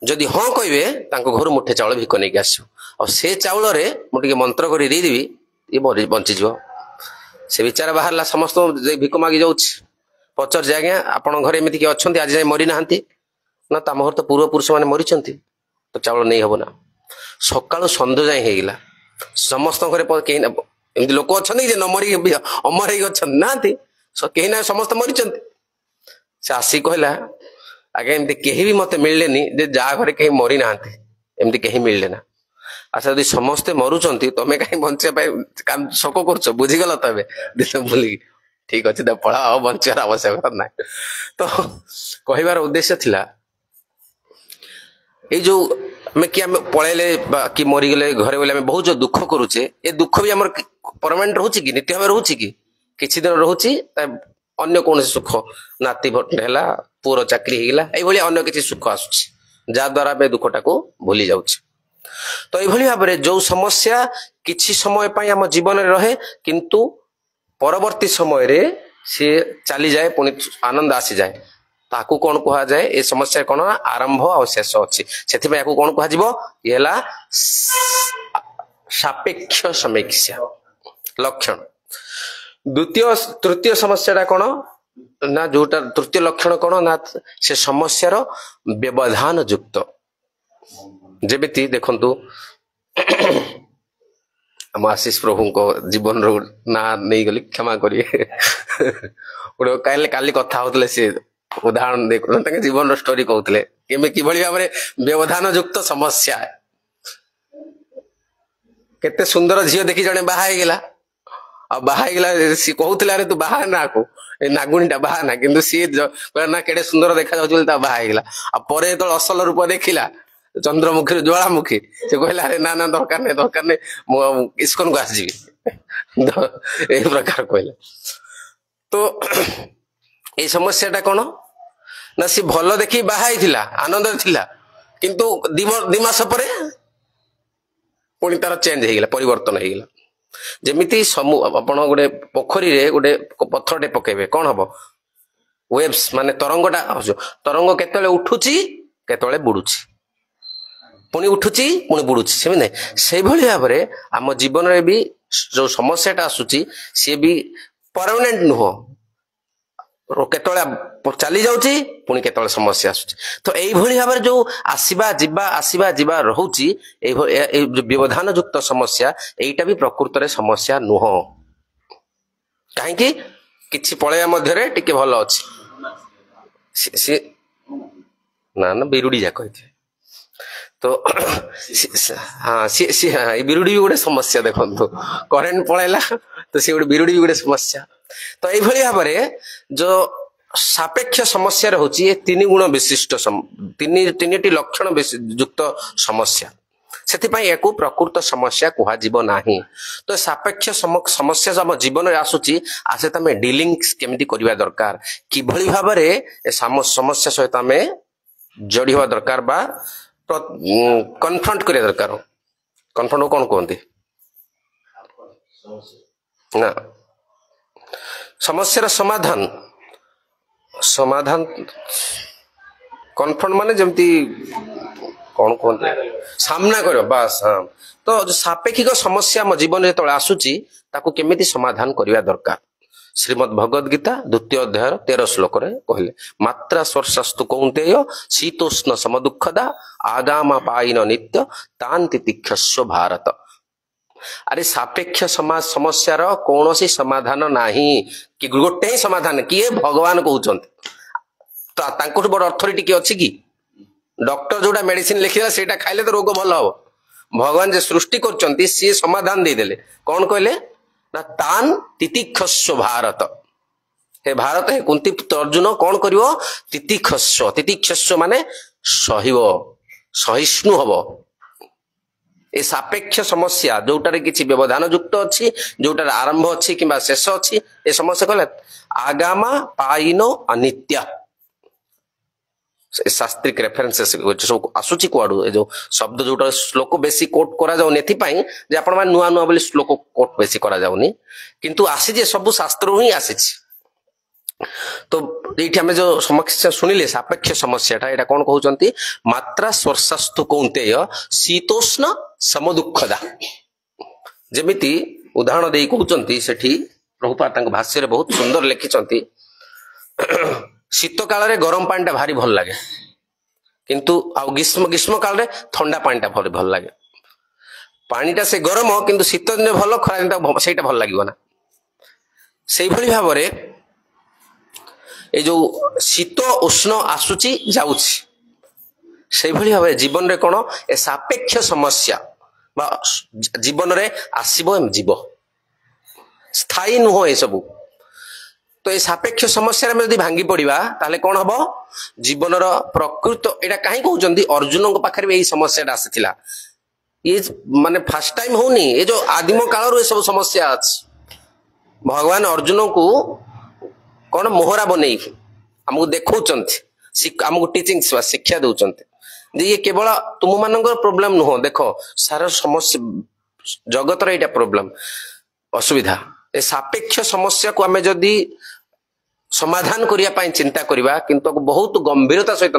Speaker 1: ଯଦି ହଁ କହିବେ ତାଙ୍କ ଘରୁ ମୁଠେ ଚାଉଳ ଭିକ ନେଇକି ଆସିବୁ, ଆଉ ସେ ଚାଉଳରେ ମୁଁ ଟିକେ ମନ୍ତ୍ର କରି ଦେଇଦେବି, ଇଏ ବଞ୍ଚିଯିବ। ସେ ବିଚାର ବାହାରିଲା, ସମସ୍ତଙ୍କୁ ଭିକ ମାଗି ଯାଉଛି। ପଚାରୁଛି ଆଜ୍ଞା ଆପଣଙ୍କ ଘରେ ଏମିତି କିଏ ଅଛନ୍ତି ଆଜି ଯାଏଁ ମରିନାହାନ୍ତି? ନା ତମ ଘର ତ ପୂର୍ବପୁରୁଷ ମାନେ ମରିଛନ୍ତି, ତ ଚାଉଳ ନେଇ ହବ ନା। ସକାଳୁ ସଞ୍ଜ ଯାଏଁ ହେଇଗଲା, ସମସ୍ତଙ୍କ ଘରେ କେହି ନା, ଏମିତି ଲୋକ ଅଛନ୍ତି ଯେ ନ ମରିକି ଅମର ହେଇକି ଅଛନ୍ତି, ନାହାନ୍ତି, କେହି ନା, ସମସ୍ତେ ମରିଛନ୍ତି। ସେ ଆସିକି କହିଲା ଆଜ୍ଞା ଏମିତି କେହି ବି ମତେ ମିଳିଲେନି ଯେ ଯାହା ଘରେ କେହି ମରିନାହାନ୍ତି, ଏମିତି କେହି ମିଳିଲେ ନା। ଆଚ୍ଛା ଯଦି ସମସ୍ତେ ମରୁଛନ୍ତି, ତମେ କାହିଁ ବଞ୍ଚିବା ପାଇଁ ଶୋକ କରୁଛ? ବୁଝିଗଲ ତ ଏବେ ଭୁଲିକି? ଠିକ ଅଛି, ତ ପଳାଅ, ଆଉ ବଞ୍ଚିବାର ଆବଶ୍ୟକତା ନାହିଁ। ତ କହିବାର ଉଦ୍ଦେଶ୍ୟ ଥିଲା, ଏଇ ଯୋଉ ଆମେ ପଳେଇଲେ ବା କି ମରିଗଲେ ଘରେ ଗଲେ ଆମେ ବହୁତ ଯୋଉ ଦୁଃଖ କରୁଛେ, ଏ ଦୁଃଖ ବି ଆମର ପରମାନେଣ୍ଟ ରହୁଛି କି, ନିତ୍ୟ ଭାବେ ରହୁଛି କି? କିଛି ଦିନ ରହୁଛି, ଅନ୍ୟ କୌଣସି ସୁଖ, ନାତି ହେଲା, ପୁଅର ଚାକିରି ହେଇଗଲା, ଏଇଭଳିଆ ଅନ୍ୟ କିଛି ସୁଖ ଆସୁଛି, ଯାହା ଦ୍ୱାରା ଆମେ ଦୁଃଖଟାକୁ ଭୁଲି ଯାଉଛେ। ତ ଏଇଭଳି ଭାବରେ ଯୋଉ ସମସ୍ୟା କିଛି ସମୟ ପାଇଁ ଆମ ଜୀବନରେ ରହେ, କିନ୍ତୁ ପରବର୍ତ୍ତୀ ସମୟରେ ସିଏ ଚାଲିଯାଏ, ପୁଣି ଆନନ୍ଦ ଆସିଯାଏ, ତାକୁ କ'ଣ କୁହାଯାଏ? ଏ ସମସ୍ୟା କ'ଣ? ଆରମ୍ଭ ଆଉ ଶେଷ ଅଛି। ସେଥିପାଇଁ ୟାକୁ କ'ଣ କୁହାଯିବ? ଇଏ ହେଲା ସାପେକ୍ଷ ସମୀକ୍ଷା ଲକ୍ଷଣ। ତୃତୀୟ ସମସ୍ୟାଟା କ'ଣ ନା, ଯୋଉଟା ତୃତୀୟ ଲକ୍ଷଣ କ'ଣ ନା, ସେ ସମସ୍ୟାର ବ୍ୟବଧାନ ଯୁକ୍ତ। ଯେମିତି ଦେଖନ୍ତୁ ଆମ ଆଶିଷ ପ୍ରଭୁଙ୍କ ଜୀବନର ନାଁ ନେଇଗଲି, କ୍ଷମା କରିବେ। ଗୋଟେ କାଲି କଥା ହଉଥିଲେ, ସେ ଉଦାହରଣ ଦେଇ ତାଙ୍କ ଜୀବନର ଷ୍ଟୋରି କହୁଥିଲେ, କିଭଳି ଭାବରେ ବ୍ୟବଧାନ ଯୁକ୍ତ ସମସ୍ୟା। କେତେ ସୁନ୍ଦର ଝିଅ ଦେଖି ଜଣେ ବାହା ହେଇଗଲା, ଆଉ ବାହା ହେଇଗଲା, ସିଏ କହୁଥିଲା ଆରେ ତୁ ବାହା ନା, ଆକୁ ଏ ନାଗୁଣୀଟା ବାହା ନା, କିନ୍ତୁ ସିଏ କହିଲା ନା କେଡେ ସୁନ୍ଦର ଦେଖାଯାଉଛି ବୋଲି ତା ବାହା ହେଇଗଲା। ଆଉ ପରେ ଯେତେବେଳେ ଅସଲ ରୂପ ଦେଖିଲା, ଚନ୍ଦ୍ରମୁଖୀରୁ ଜ୍ୱାଳାମୁଖୀ, ସେ କହିଲା ଆରେ ନା ଦରକାର ନାହିଁ, ମୁଁ ଇସ୍କନକୁ ଆସିଯିବି। ଏଇ ପ୍ରକାର କହିଲା। ତ ଏଇ ସମସ୍ୟାଟା କ'ଣ ନା ସି ଭଲ ଦେଖି ବାହା ହେଇଥିଲା, ଆନନ୍ଦରେ ଥିଲା, କିନ୍ତୁ ଦି ମାସ ପରେ ପୁଣି ତାର ଚେଞ୍ଜ ହେଇଗଲା, ପରିବର୍ତ୍ତନ ହେଇଗଲା। ଯେମିତି ଆପଣ ଗୋଟେ ପୋଖରୀରେ ଗୋଟେ ପଥରଟେ ପକେଇବେ, କଣ ହବ? ୱେଭ୍ସ ମାନେ ତରଙ୍ଗଟା, ତରଙ୍ଗ କେତେବେଳେ ଉଠୁଛି କେତେବେଳେ ବୁଡୁଛି, ପୁଣି ଉଠୁଛି ପୁଣି ବୁଡୁଛି, ସେମିତି ନାହିଁ। ସେଇଭଳି ଭାବରେ ଆମ ଜୀବନରେ ବି ଯୋଉ ସମସ୍ୟାଟା ଆସୁଛି ସିଏ ବି ପରମାନେଣ୍ଟ ନୁହଁ, କେତେବେଳେ ଚାଲି ଯାଉଛି ପୁଣି କେତେବେଳେ ସମସ୍ୟା ଆସୁଛି। ତ ଏଇଭଳି ଭାବରେ ଯୋଉ ଆସିବା ଯିବା ରହୁଛି, ଏଇଭଳି ଏଇ ବ୍ୟବଧାନ ଯୁକ୍ତ ସମସ୍ୟା, ଏଇଟା ବି ପ୍ରକୃତରେ ସମସ୍ୟା ନୁହଁ। କାହିଁକି? କିଛି ପଳେଇବା ମଧ୍ୟରେ ଟିକେ ଭଲ ଅଛି। ନା ବିରୁଡି ଯାକ ହେଇଥିବେ। ତ ହଁ ଏ ବିରୁଡି ବି ଗୋଟେ ସମସ୍ୟା। ଦେଖନ୍ତୁ କରେଣ୍ଟ ପଳେଇଲା ତ ସେ ଗୋଟେ ବିରୁଡି ବି ଗୋଟେ ସମସ୍ୟା। ତ ଏଇଭଳି ଭାବରେ ଯୋଉ ସାପେକ୍ଷ ସମସ୍ୟା ରହୁଛି, ଏ 3 ଗୁଣ ବିଶିଷ୍ଟ, ତିନିଟି ଲକ୍ଷଣ ଯୁକ୍ତ ସମସ୍ୟା। ସେଥିପାଇଁ ୟାକୁ ପ୍ରକୃତ ସମସ୍ୟା କୁହାଯିବ ନାହିଁ। ତ ସାପେକ୍ଷ ସମସ୍ୟା ଆମ ଜୀବନରେ ଆସେ ତ ଆମେ ଡିଲିଂ କେମିତି କରିବା ଦରକାର, କିଭଳି ଭାବରେ ଏ ସମସ୍ୟା ସହିତ ଆମେ ଯୋଡି ହେବା ଦରକାର ବା କନଫ୍ରଣ୍ଟ କରିବା ଦରକାର। କନଫ୍ରଣ୍ଟ କଣ କୁହନ୍ତି? ନା, ସମସ୍ୟାର ସମାଧାନ କନଫ୍ରଣ୍ଟ ମାନେ ଯେମିତି କଣ କୁହନ୍ତି, ସାମ୍ନା କରିବ, ବାସ୍। ହଁ, ତ ସାପେକ୍ଷିକ ସମସ୍ୟା ଆମ ଜୀବନରେ ଯେତେବେଳେ ଆସୁଛି ତାକୁ କେମିତି ସମାଧାନ କରିବା ଦରକାର, ଶ୍ରୀମଦ୍ ଭଗବଦ ଗୀତା 2ୟ ଅଧ୍ୟାୟର 13 ଶ୍ଲୋକରେ କହିଲେ, ମାତ୍ରା ସ୍ପର୍ଶାସ୍ତୁ କୌନ୍ତେୟ ଶୀତୋଷ୍ଣ ସମଦୁଃଖଦା ଆଗାମା ପାଇନ ନିତ୍ୟ ତାନ୍ତି ତିକ୍ଷସ୍ୱ ଭାରତ। ଆରେ ସାପେକ୍ଷ ସମସ୍ୟାର କୌଣସି ସମାଧାନ ନାହିଁ, କି ଗୋଟେ ହିଁ ସମାଧାନ, କିଏ? ଭଗବାନ କହୁଛନ୍ତି। ତ ତାଙ୍କଠୁ ବଡ ଅଥରିଟି କିଏ ଅଛି କି? ଡକ୍ଟର ଯୋଉଟା ମେଡିସିନ ଲେଖିଦେଲା ସେଇଟା ଖାଇଲେ ତ ରୋଗ ଭଲ ହବ। ଭଗବାନ ଯେ ସୃଷ୍ଟି କରୁଛନ୍ତି ସିଏ ସମାଧାନ ଦେଇଦେଲେ। କଣ କହିଲେ? ନା ତାନ୍ ତିତିକ୍ଷସ୍ୱ ଭାରତ। ହେ ଭାରତ, ହେ କୁନ୍ତି ଅର୍ଜୁନ କଣ କରିବ? ତିତିକ୍ଷସ୍ୱ ମାନେ ସହିବ, ସହିଷ୍ଣୁ ହବ। ଏ ସାପେକ୍ଷ ସମସ୍ୟା ଯୋଉଟାରେ କିଛି ବ୍ୟବଧାନ ଯୁକ୍ତ ଅଛି, ଯୋଉଟାରେ ଆରମ୍ଭ ଅଛି କିମ୍ବା ଶେଷ ଅଛି, ଏ ସମସ୍ୟା କହିଲେ ଆଗାମା ପାଇନ ଅନିତ୍ୟ। ଶାସ୍ତ୍ରିକ ରେଫରେନ୍ସେସ୍ ସବୁ ଆସୁଛି କୁଆଡୁ, ଏ ଯୋଉ ଶବ୍ଦ ଯୋଉଟା ଶ୍ଲୋକ ବେଶୀ କୋଟ୍ କରାଯାଉନି ଏଥିପାଇଁ ଯେ ଆପଣ ମାନେ ନୂଆ ବୋଲି ଶ୍ଲୋକ କୋଟ୍ ବେଶୀ କରାଯାଉନି, କିନ୍ତୁ ଆସିଛି ସବୁ ଶାସ୍ତ୍ରରୁ ହିଁ ଆସିଛି। ତ ଏଇଠି ଆମେ ଯୋଉ ସମସ୍ୟା ଶୁଣିଲେ ସାପେକ୍ଷ ସମସ୍ୟାଟା, ଏଇଟା କଣ କହୁଛନ୍ତି? ମାତ୍ରା ସ୍ପର୍ଶାସ୍ତୁ କୌନ୍ତେୟ ଶୀତୋଷ୍ଣ ସମଦୁଃଖଦା। ଯେମିତି ଉଦାହରଣ ଦେଇ କହୁଛନ୍ତି ସେଠି ପ୍ରଭୁପାଦ ତାଙ୍କ ଭାଷ୍ୟରେ ବହୁତ ସୁନ୍ଦର ଲେଖିଛନ୍ତି, ଶୀତ କାଳରେ ଗରମ ପାଣିଟା ଭାରି ଭଲ ଲାଗେ, କିନ୍ତୁ ଆଉ ଗ୍ରୀଷ୍ମ କାଳରେ ଥଣ୍ଡା ପାଣିଟା ଭାରି ଭଲ ଲାଗେ। ପାଣିଟା ସେ ଗରମ, କିନ୍ତୁ ଶୀତ ଦିନେ ଭଲ, ଖରା ଦିନ ସେଇଟା ଭଲ ଲାଗିବ ନା। ସେଇଭଳି ଭାବରେ ଏଇ ଯୋଉ ଶୀତ ଉଷ୍ଣ ଆସୁଛି ଯାଉଛି, ସେଇଭଳି ଭାବରେ ଜୀବନରେ କଣ ଏ ସାପେକ୍ଷ ସମସ୍ୟା ବା ଜୀବନରେ ଆସିବ ଯିବ, ସ୍ଥାୟୀ ନୁହଁ ଏସବୁ। ତ এই ସାପେକ୍ଷ ସମସ୍ୟାରେ ଆମେ ଯଦି ଭାଙ୍ଗି ପଡିବା ତାହେଲେ କଣ ହବ? ଜୀବନର ପ୍ରକୃତ, ଏଇଟା କାହିଁ କହୁଛନ୍ତି? ଅର୍ଜୁନଙ୍କ ପାଖରେ ବି ଏଇ ସମସ୍ୟାଟା ଆସିଥିଲା। ଇଏ ମାନେ ଫାର୍ଷ୍ଟ ଟାଇମ ହଉନି, ଏ ଯୋଉ ଆଦିମ କାଳରୁ ଏସବୁ ସମସ୍ୟା ଅଛି। ଭଗବାନ ଅର୍ଜୁନଙ୍କୁ କଣ ମୋହରା ବନେଇକି ଆମକୁ ଦେଖଉଛନ୍ତି, ଆମକୁ ଟିଚିଂ ଶିକ୍ଷା ଦଉଛନ୍ତି ଯେ ଇଏ କେବଳ ତୁମ ମାନଙ୍କର ପ୍ରୋବ୍ଲେମ ନୁହଁ, ଦେଖ ସାରା ସମସ୍ୟା ଜଗତର ଏଇଟା ପ୍ରୋବ୍ଲେମ, ଅସୁବିଧା। ଏ ସାପେକ୍ଷ ସମସ୍ୟାକୁ ଆମେ ଯଦି ସମାଧାନ କରିବା ପାଇଁ ଚିନ୍ତା କରିବା, କିନ୍ତୁ ବହୁତ ଗମ୍ଭୀରତା ସହିତ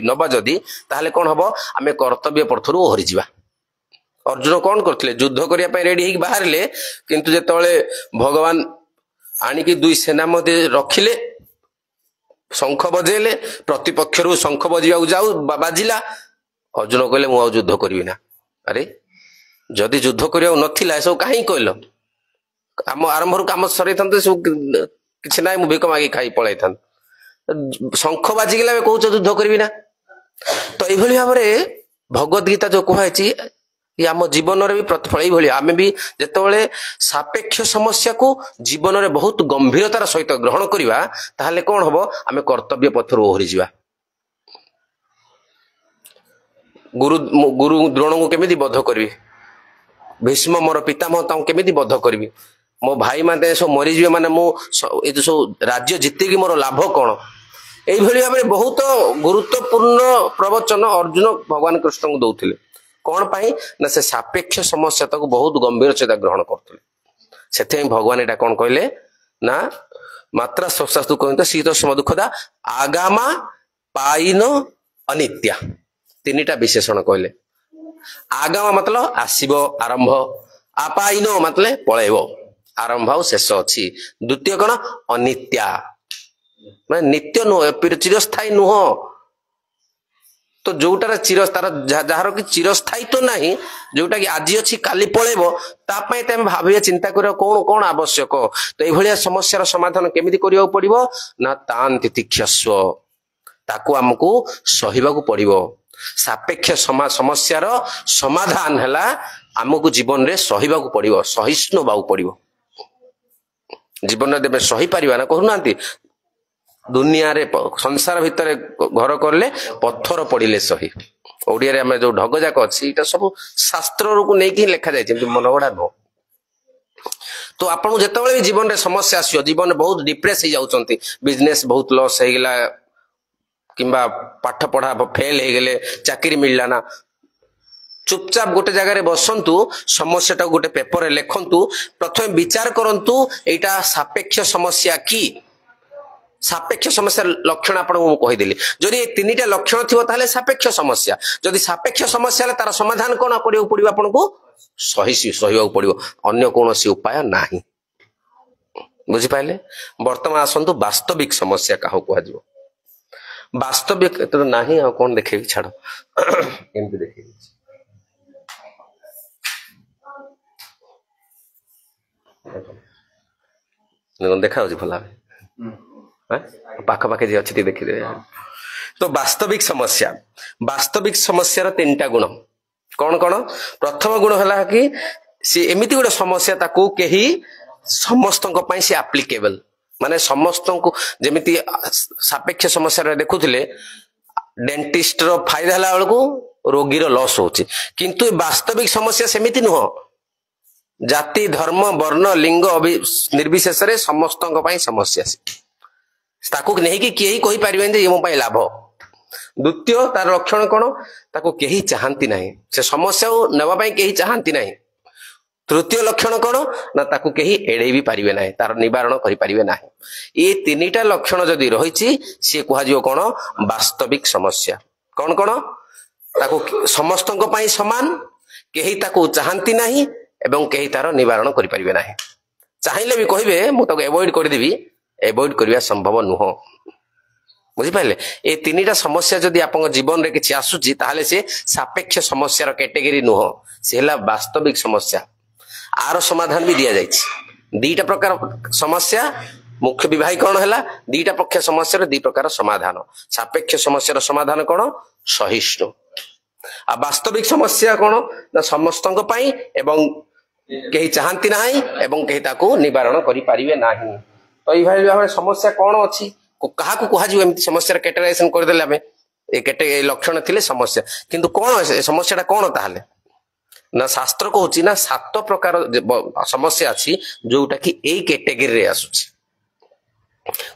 Speaker 1: ନବା ଯଦି, ତାହେଲେ କଣ ହବ? ଆମେ କର୍ତ୍ତବ୍ୟ ପଥରୁ ଓହରିଯିବା। ଅର୍ଜୁନ କଣ କରିଥିଲେ? ଯୁଦ୍ଧ କରିବା ପାଇଁ ରେଡି ହେଇକି ବାହାରିଲେ, କିନ୍ତୁ ଯେତେବେଳେ ଭଗବାନ ଆଣିକି 2 ସେନା ମଧ୍ୟରେ ରଖିଲେ, ଶଙ୍ଖ ବଜେଇଲେ, ପ୍ରତିପକ୍ଷରୁ ଶଙ୍ଖ ବଜିବାକୁ ବାଜିଲା, ଅର୍ଜୁନ କହିଲେ ମୁଁ ଆଉ ଯୁଦ୍ଧ କରିବି ନା। ଆରେ ଯଦି ଯୁଦ୍ଧ କରିବାକୁ ନଥିଲା ଏସବୁ କାହିଁକି କହିଲ? ଆମ ଆରମ୍ଭରୁ କାମ ସରେଇଥାନ୍ତେ, ସବୁ କିଛି ନାହିଁ, ମୁଁ ଭିକ ମାଗି ଖାଇ ପଳାଇଥାନ୍ତି। ଶଙ୍ଖ ବାଜିଗଲା ଏବେ କହୁଛ ଯୁଦ୍ଧ କରିବି ନା। ତ ଏଇଭଳି ଭାବରେ ଭଗବଦ ଗୀତା ଯୋଉ କୁହାଯାଇଛି, ଆମ ଜୀବନରେ ବି ପ୍ରତିଫଳ ଏଇଭଳି। ଆମେ ବି ଯେତେବେଳେ ସାପେକ୍ଷ ସମସ୍ୟାକୁ ଜୀବନରେ ବହୁତ ଗମ୍ଭୀରତାର ସହିତ ଗ୍ରହଣ କରିବା, ତାହେଲେ କଣ ହବ? ଆମେ କର୍ତ୍ତବ୍ୟ ପଥରୁ ଓହରିଯିବା। ଗୁରୁ ଦ୍ରୋଣଙ୍କୁ କେମିତି ବଧ କରିବି? ଭୀଷ୍ମ ମୋର ପିତାମହ, ତାଙ୍କୁ କେମିତି ବଧ କରିବି? ମୋ ଭାଇ ମାନେ ସବୁ ମରିଯିବେ, ମାନେ ମୁଁ ଏ ସବୁ ରାଜ୍ୟ ଜିତିକି ମୋର ଲାଭ କଣ? এইଭଳି ଭାବରେ ବହୁତ ଗୁରୁତ୍ୱପୂର୍ଣ୍ଣ ପ୍ରବଚନ ଅର୍ଜୁନ ଭଗବାନ କୃଷ୍ଣଙ୍କୁ ଦଉଥିଲେ। କଣ ପାଇଁ ନା ସେ ସାପେକ୍ଷ ସମସ୍ୟା ତାକୁ ବହୁତ ଗମ୍ଭୀର ସହିତ ଗ୍ରହଣ କରୁଥିଲେ। ସେଥିପାଇଁ ଭଗବାନ ଏଇଟା କଣ କହିଲେ ନା ମାତ୍ରା ସ୍ୱଶାସ୍ତୁ କହନ୍ତି ଶୀତ ସମ ଦୁଃଖଦା ଆଗାମା ପାଇନ ଅନିତ୍ୟା ତିନିଟା ବିଶେଷଣ କହିଲେ। ଆଗାମା ମତଲବ ଆସିବ ଆରମ୍ଭ, ଆପାଇନ ମତଲବ ପଳେଇବ, ଆରମ୍ଭ ଆଉ ଶେଷ ଅଛି। ଦ୍ୱିତୀୟ କଣ ଅନିତ୍ୟା ମାନେ ନିତ୍ୟ ନୁହଁ, ଚିରସ୍ଥାୟୀ ନୁହଁ। ତ ଯୋଉଟାର ତାର ଯାହାର କି ଚିରସ୍ଥାୟିତ୍ୱ ନାହିଁ, ଯୋଉଟା କି ଆଜି ଅଛି କାଲି ପଳେଇବ, ତା ପାଇଁ ଆମେ ଭାବିବା ଚିନ୍ତା କରିବା କଣ କଣ ଆବଶ୍ୟକ। ତ ଏଇଭଳିଆ ସମସ୍ୟାର ସମାଧାନ କେମିତି କରିବାକୁ ପଡିବ ନା ତାନ୍ତି ତିକ୍ଷସ୍ୱ, ତାକୁ ଆମକୁ ସହିବାକୁ ପଡିବ। ସାପେକ୍ଷ ସମସ୍ୟାର ସମାଧାନ ହେଲା ଆମକୁ ଜୀବନରେ ସହିବାକୁ ପଡିବ, ସହିଷ୍ଣୁ ହେବାକୁ ପଡିବ। ଜୀବନରେ ଦେବେ ସହିପାରିବା ନା କହୁନାହାନ୍ତି, ଦୁନିଆରେ ସଂସାର ଭିତରେ ଘର କରିଲେ ପଥର ପଡିଲେ ସହି। ଓଡିଆରେ ଆମେ ଯୋଉ ଢଗ ଯାକ ଅଛି ଏଇଟା ସବୁ ଶାସ୍ତ୍ରକୁ ନେଇକି ଲେଖାଯାଇଛି, ଏମିତି ମନଗଢା ନୁହଁ। ତ ଆପଣଙ୍କୁ ଯେତେବେଳେ ବି ଜୀବନରେ ସମସ୍ୟା ଆସିବ, ଜୀବନରେ ବହୁତ ଡିପ୍ରେସ ହେଇଯାଉଛନ୍ତି, ବିଜନେସ ବହୁତ ଲସ୍ ହେଇଗଲା କିମ୍ବା ପାଠ ପଢା ଫେଲ ହେଇଗଲେ, ଚାକିରି ମିଳିଲା ନା, ଚୁପଚାପ ଗୋଟେ ଜାଗାରେ ବସନ୍ତୁ, ସମସ୍ୟାଟାକୁ ଗୋଟେ ପେପରରେ ଲେଖନ୍ତୁ, ପ୍ରଥମେ ବିଚାର କରନ୍ତୁ ଏଇଟା ସାପେକ୍ଷ ସମସ୍ୟା କି। ସାପେକ୍ଷ ସମସ୍ୟାର ଲକ୍ଷଣ ଆପଣଙ୍କୁ ମୁଁ କହିଦେଲି। ଯଦି ଏ ତିନିଟା ଲକ୍ଷଣ ଥିବ ତାହେଲେ ସାପେକ୍ଷ ସମସ୍ୟା। ଯଦି ସାପେକ୍ଷ ସମସ୍ୟା ହେଲେ ତାର ସମାଧାନ କଣ କରିବାକୁ ପଡିବ ଆପଣଙ୍କୁ? ସହିବାକୁ ପଡିବ, ଅନ୍ୟ କୌଣସି ଉପାୟ ନାହିଁ। ବୁଝିପାରିଲେ? ବର୍ତ୍ତମାନ ଆସନ୍ତୁ ବାସ୍ତବିକ ସମସ୍ୟା କାହାକୁ କୁହାଯିବ। ବାସ୍ତବିକ ଏତେ ନାହିଁ, ଆଉ କଣ ଦେଖେଇବି, ଛାଡ ଏମିତି ଦେଖେଇବି। ଦେଖାଯାଉଛି ଭଲ ଭାବେ, ପାଖାପାଖି ଯିଏ ଅଛି ଟିକେ ଦେଖିଦେବେ। ତ ବାସ୍ତବିକ ସମସ୍ୟାର ତିନିଟା ଗୁଣ କଣ କଣ? ପ୍ରଥମ ଗୁଣ ହେଲା କି ସେ ଏମିତି ଗୋଟେ ସମସ୍ୟା ତାକୁ କେହି ସମସ୍ତଙ୍କ ପାଇଁ ସେ ଆପ୍ଲିକେବଲ, ମାନେ ସମସ୍ତଙ୍କୁ, ଯେମିତି ସାପେକ୍ଷ ସମସ୍ୟାରେ ଦେଖୁଥିଲେ ଡେଣ୍ଟିଷ୍ଟର ଫାଇଦା ହେଲା ବେଳକୁ ରୋଗୀର ଲସ୍ ହଉଛି, କିନ୍ତୁ ବାସ୍ତବିକ ସମସ୍ୟା ସେମିତି ନୁହଁ। ଜାତି ଧର୍ମ ବର୍ଣ୍ଣ ଲିଙ୍ଗ ନିର୍ବିଶେଷରେ ସମସ୍ତଙ୍କ ପାଇଁ ସମସ୍ୟା, ତାକୁ ନେଇକି କେହି କହିପାରିବେନି ଯେ ମୋ ପାଇଁ ଲାଭ। ଦ୍ୱିତୀୟ ତାର ଲକ୍ଷଣ କଣ? ତାକୁ କେହି ଚାହାନ୍ତି ନାହିଁ, ସେ ସମସ୍ୟାକୁ ନେବା ପାଇଁ କେହି ଚାହାନ୍ତି ନାହିଁ। ତୃତୀୟ ଲକ୍ଷଣ କଣ ନା ତାକୁ କେହି ଏଡେଇ ବି ପାରିବେ ନାହିଁ, ତାର ନିବାରଣ କରିପାରିବେ ନାହିଁ। ଏ ତିନିଟା ଲକ୍ଷଣ ଯଦି ରହିଛି ସିଏ କୁହାଯିବ କଣ? ବାସ୍ତବିକ ସମସ୍ୟା। କଣ କଣ? ତାକୁ ସମସ୍ତଙ୍କ ପାଇଁ ସମାନ, କେହି ତାକୁ ଚାହାନ୍ତି ନାହିଁ ଏବଂ କେହି ତାର ନିବାରଣ କରିପାରିବେ ନାହିଁ। ଚାହିଁଲେ ବି କହିବେ ମୁଁ ତାକୁ ଆଭଏଡ କରିଦେବି, ଆଭଏଡ କରିବା ସମ୍ଭବ ନୁହଁ। ବୁଝିପାରିଲେ? ଏ ତିନିଟା ସମସ୍ୟା ଯଦି ଆପଣଙ୍କ ଜୀବନରେ କିଛି ଆସୁଛି ତାହେଲେ ସେ ସାପେକ୍ଷ ସମସ୍ୟାର କ୍ୟାଟେଗୋରୀ ନୁହଁ, ସେ ହେଲା ବାସ୍ତବିକ ସମସ୍ୟା। ଆର ସମାଧାନ ବି ଦିଆଯାଇଛି। ଦିଟା ପ୍ରକାର ସମସ୍ୟା, ମୁଖ୍ୟ ବିଭାଗ କଣ ହେଲା? ଦିଟା ପକ୍ଷ ସମସ୍ୟାର ଦି ପ୍ରକାର ସମାଧାନ। ସାପେକ୍ଷ ସମସ୍ୟାର ସମାଧାନ କଣ? ସହିଷ୍ଣୁ। ଆଉ ବାସ୍ତବିକ ସମସ୍ୟା କଣ ନା ସମସ୍ତଙ୍କ ପାଇଁ ଏବଂ କେହି ଚାହାନ୍ତି ନାହିଁ ଏବଂ କେହି ତାକୁ ନିବାରଣ କରିପାରିବେ ନାହିଁ। ତ ଏଇଭଳି ଭାବରେ ସମସ୍ୟା କଣ ଅଛି, କାହାକୁ କୁହାଯିବ, ଏମିତି ସମସ୍ୟାର କ୍ୟାଟେଗୋରାଇଜେସନ କରିଦେଲେ ଆମେ, ଏ ଲକ୍ଷଣ ଥିଲେ ସମସ୍ୟା। କିନ୍ତୁ କଣ ସମସ୍ୟାଟା କଣ ତାହେଲେ ନା ଶାସ୍ତ୍ର କହୁଛି ନା 7 ପ୍ରକାର ସମସ୍ୟା ଅଛି ଯୋଉଟା କି ଏଇ କ୍ୟାଟେଗୋରୀରେ ଆସୁଛି।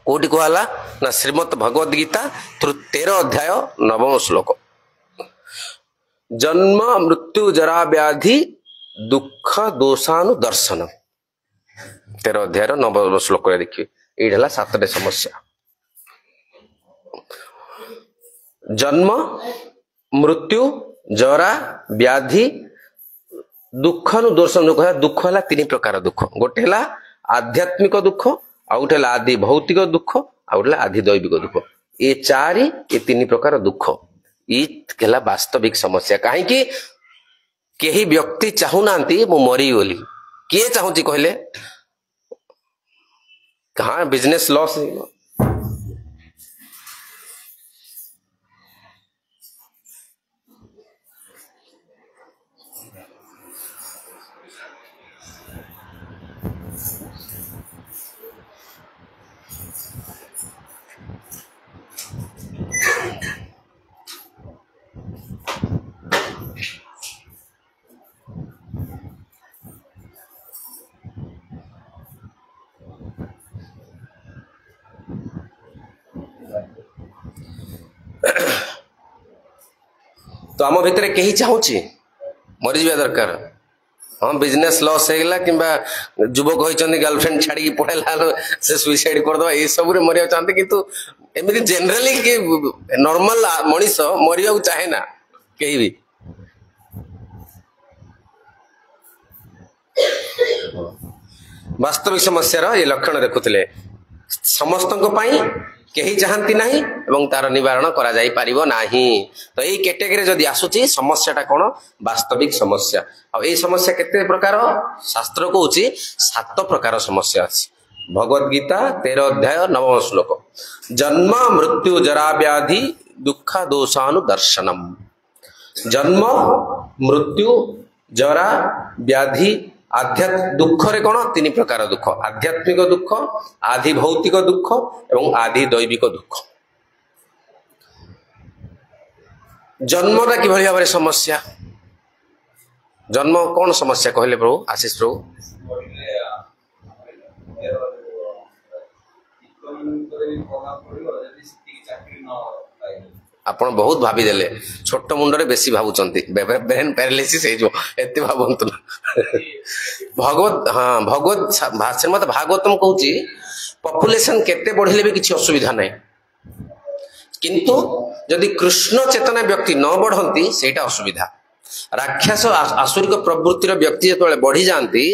Speaker 1: କୋଉଠି କୁହାହେଲା ନା ଶ୍ରୀମଦ୍ ଭଗବଦ ଗୀତା 13 ଅଧ୍ୟାୟ 9ମ ଶ୍ଲୋକ। ଜନ୍ମ ମୃତ୍ୟୁ ଜରା ବ୍ୟାଧି ଦୁଃଖ ଦୋଷାନୁ ଦର୍ଶନ, 13 ଅଧ୍ୟାୟର 9ମ ଶ୍ଲୋକରେ ଦେଖିବେ। ଏଇଟା ହେଲା 7ଟି ସମସ୍ୟା। ଜନ୍ମ ମୃତ୍ୟୁ ଜରା ବ୍ୟାଧି ଦୁଃଖନୁ ଦୋଷନ। ଦୁଃଖ ହେଲା 3 ପ୍ରକାର ଦୁଃଖ। ଗୋଟେ ହେଲା ଆଧ୍ୟାତ୍ମିକ ଦୁଃଖ, ଆଉ ଗୋଟେ ହେଲା ଆଦି ଭୌତିକ ଦୁଃଖ, ଆଉ ଗୋଟେ ହେଲା ଆଦି ଦୈବିକ ଦୁଃଖ। ଏ 3 ପ୍ରକାର ଦୁଃଖ ଇ ହେଲା ବାସ୍ତବିକ ସମସ୍ୟା। କାହିଁକି? କେହି ବ୍ୟକ୍ତି ଚାହୁଁନାହାନ୍ତି ମୁଁ ମରିଗଲି। କିଏ ଚାହୁଁଛି କହିଲେ? ହଁ ବିଜନେସ ଲସ୍ ହେଇଗଲା, तो आम भितर कहीं चाहूची मरीजा दरकार हाँ बिजनेस लॉस होगा कि युवक होती गर्लफ्रेंड छाड़ी पढ़ेला से सुइसाइड करदे ये सब मरिया चाहते किंतु एमती जेनराली कि नॉर्मल मनीष मरिया चाहे ना कहीं भी वास्तविक समस्या ये लक्षण देखुले समस्त कहीं चाहती नहीं एवं तार निवारण करा जाई परिबो नाही तो यही कैटेगरी जदि आसुची समस्याटा कौन वास्तविक समस्या आ ये समस्या केते प्रकार शास्त्र कहूची 7 प्रकार समस्या अछि भगवद गीता 13 अध्याय 9 श्लोक जन्म मृत्यु जरा व्याधि दुख दोषानुदर्शनम जन्म मृत्यु जरा व्याधि दुख रे कौन 3 प्रकार दुख आध्यात्मिक दुख आधि भौतिक दुख एवं आधि दैविक दुख जन्मटा कि भाव समस्या जन्म कौन समस्या कहले प्रभु आशीष प्रभु आपण बहुत भाभी देले छोट मुंडरे बेसी भावुचंती ब्रेन पैरालिसिस हे जो एते भावंतु भगवत हाँ भगवत श्रीमद भागवतम कहूची पॉपुलेशन केते बढ़िले भी किसी असुविधा नहीं किंतु यदि कृष्ण चेतना व्यक्ति न बढ़ती सेटा असुविधा राक्षस आसुरिक प्रवृत्तिर व्यक्ति जो बढ़ी जाती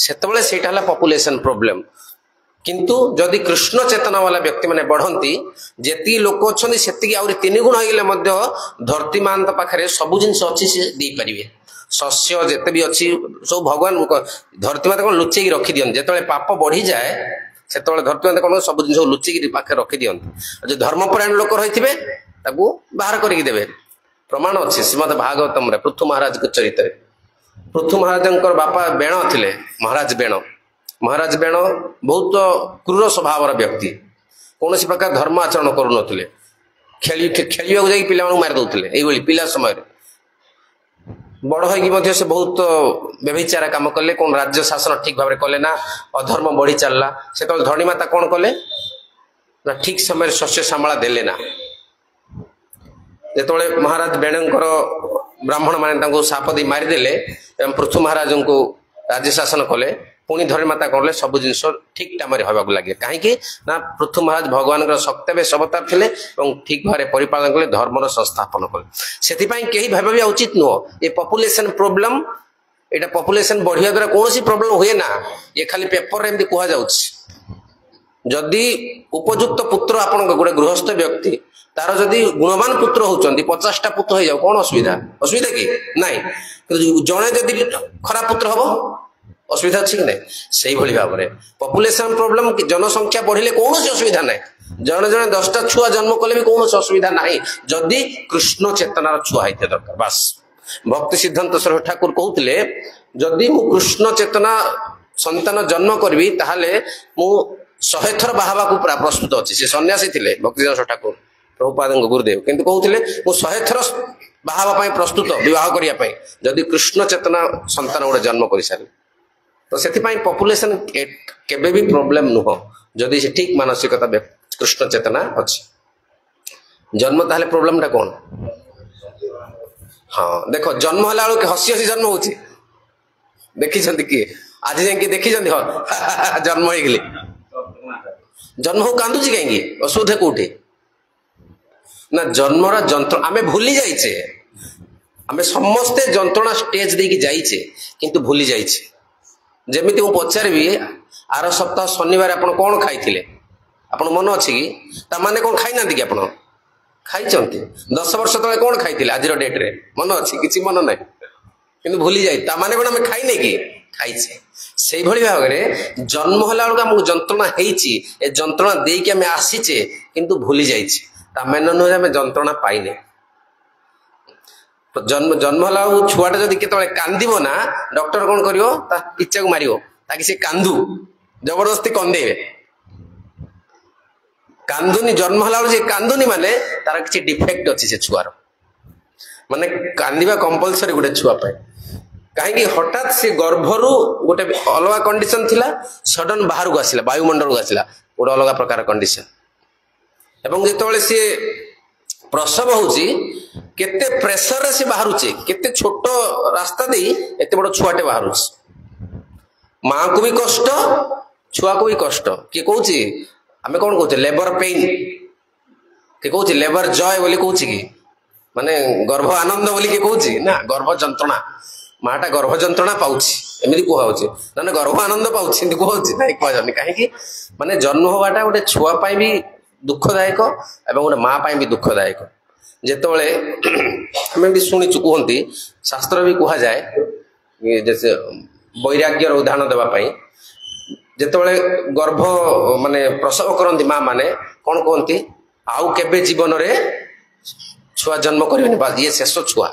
Speaker 1: सेतबेले सेटा हला पॉपुलेशन प्रॉब्लम किंतु जदि कृष्ण चेतना वाला व्यक्ति माने बढ़ती जेती लोक अच्छे से आउरी 3 गुण हो धरती मान पाखे सबु जिन अच्छी से दे पारे शस्य जिते भी अच्छी सब भगवान धरती माता कौन लुचेक रखी दिखते जो पाप बढ़ी जाए से धरती माता कौन सब जिन लुचेक पाखे रखी दिखते जो धर्मपरायण लोक रही बाहर करके प्रमाण अच्छे श्रीमद भागवतम पृथु महाराज के चरित्र पृथु महाराज बापा बेण थे महाराज बेण बहुत क्रूर स्वभाव व्यक्ति कौन प्रकार धर्म आचरण करूँ खेल पिला मार दौले पिला समय बड़ हो से बहुत व्यभिचार काम कले कौन राज्य शासन ठीक भाव कले ना अधर्म बढ़ी चलला से धनी माता कौन कले ना ठीक समय शस्य सांभा देले ना जो महाराज बेणकर ब्राह्मण माने साप दी मारिदेले पृथु महाराज को राज्य शासन कले पुणी धरी माता कौन सब जिन ठीक टाइम हवा लगे कहीं ना पृथु महाराज भगवान सत्यावेश अवतार थे ठीक भाव परिपालन कले धर्मर संस्थापन कले से कहीं भाविया उचित नुह ये पॉपुलेशन प्रॉब्लम एटा पॉपुलेशन बढ़िया द्वारा कौन प्रॉब्लम हुए ना ये खाली पेपर एमती कह जदि उपयुक्त पुत्र आपण गोटे गृहस्थ व्यक्ति तार जदि गुणवान पुत्र होती 50टा पुत्र हो जाओ कौन असुविधा असुविधा कि नाई जड़े जदि खराब पुत्र हम असुविधा अच्छी कि नहीं से भाव में पॉपुलेशन प्रॉब्लम जनसंख्या बढ़िले कौन असुविधा ना जड़े जड़े 10टा छुआ जन्म कले भी कौन असुविधा ना जदि कृष्ण चेतनार छुआ होते दरकार बास भक्ति सिद्धांत सरस्वती ठाकुर कहते जदि मु कृष्ण चेतना संतान जन्म करी ताहले मु 100 थर बाहवा को पूरा प्रस्तुत अच्छी से सन्यासी थे भक्ति सिद्धांत ठाकुर प्रभुपाद गुरुदेव किंतु कहते मु 100 थर बाहवा प्रस्तुत विवाह करने जदि कृष्ण चेतना संतान गोटे जन्म कर सारे तो से पॉपुलेशन केबे भी प्रॉब्लम नुह जदि से ठीक मानसिकता कृष्ण चेतना अच्छी जन्म ताहले प्रॉब्लम टा कौन हाँ देख जन्म है बेलू हसी हसी जन्म हो देखी किए आज जाए देखी जन्म हो जन्म हो कांदुची कहीं असुविधा कौटे ना जन्मर जंत्र आमे भूली जाइचे आमे समस्ते जंत्रणा स्टेज देकी जाइचे किंतु भूली जाइचे जेमिति मु पचारि आर सप्ताह शनिवार आपण कौन खाई आपण मन अच्छी कि ताने कौन खाई ना कि आप खाई 10 वर्ष तले कौन खाई आज डेट रे मन अच्छी कि मन ना कि भूली जाए ताने कौन आम खाई नहीं कि खाइचे से भाव में जन्म है बेलू आमको जंत्रणा हो जंत्रणा देकी आम आसीचे किंतु भूली जाइए ताने नुहे आम जंत्रणा पाइने तो जन्म है छुआटा जब केतले कांदिब ना डॉक्टर कौन करियो ता इच्छा को मारियो ताकि से कांदू जबरदस्ती कंदेबे कांदुनी जन्म है बेलू कांदुनी माने तार किसी डिफेक्ट अच्छी से छुआर माने कांदिबा कंपलसरी गोटे छुआ पाए कहीं हठात से गर्भरु गोटे अलग कंडीशन थिला सडन बाहर को आसिला वायुमंडल को आसिला गोटे अलग प्रकार कंडीशन एवं जिते सी प्रसव होची केते प्रेशर रे से बाहरुचे केते छोट रास्ता दे एते बड़ छुआटे बाहरुचे माँ को भी कष्ट छुआ को भी कष्ट किए कहूची आमे कौन कहूचे लेबर पेन किए कहूची लेबर जॉय बोली कहूची कि माने गर्भ आनंद बोली किए कहूची ना गर्भ जंत्रणा माटा गर्भ जंत्रणा पाउची एमती कहूचे ना गर्भ आनंद पाउची एमती कहूची ना कहनी कहीं माने जन्म होवाटा गोटे छुआ पाई भी दुखदायक एवं गोटे माँ पाई भी दुखदायक जेतोले हमें भी शुणीचु कहती शास्त्र भी कह जाए जैसे वैराग्यर उदाहरण देवा पाई जेतोले गर्भ माने प्रसव करती माँ माने कौन कहती आउ केबे जीवन रे छुआ जन्म कर ये शेष छुआ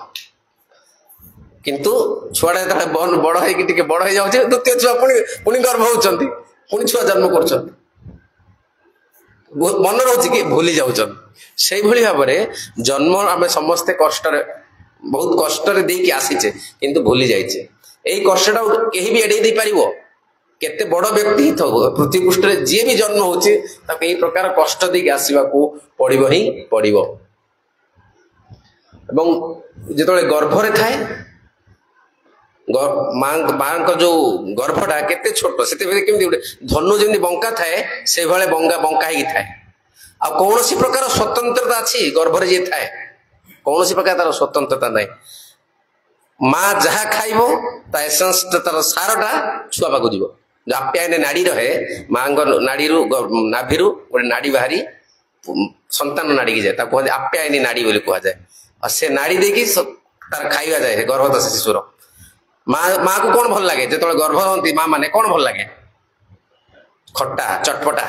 Speaker 1: किंतु छुआटा बड़ है बड़ हो जाए द्वितीय छुआ पुणी गर्भ होती पुणी छुआ जन्म कर मन रोचे कि भूली जाऊँ से भाव में जन्म आम समस्ते कष्ट बहुत कष्ट देकी आसीचे किंतु भूली जाइए यही कष्टा कहीं भी एड़े दे पार केते बड़ व्यक्ति ही थो पृथ्वी पृष्ठ जी भी जन्म होची यही प्रकार कष्ट देकी आसवा को पड़ो ही पड़ो जिते गर्भरे थाए माँ जो गर्भटा केते छोट से केमती गोटे धनु जमी बंका थाए से भाई बंका ही थाए आ कौन सी प्रकार स्वतंत्रता अच्छी गर्भरे जी थाए कौन सी प्रकार तार स्वतंत्रता ना माँ जहाँ खाइबो ता एसेंस तार सारटा छुआ पाक जीव जो आप्यायन नाड़ी रहे माँ नाड़ी नाभि गोटे नाड़ी बाहरी संतान नाड़ी की जाए कहते आप्यायनी नाड़ी बोली कह जाए और से नाड़ी देकी तार खाइबा जाए गर्भस्थ शिशुर माँ को कौन भल लगे जो गर्भ हती माँ मैंने कौन भल लगे खट्टा चटपटा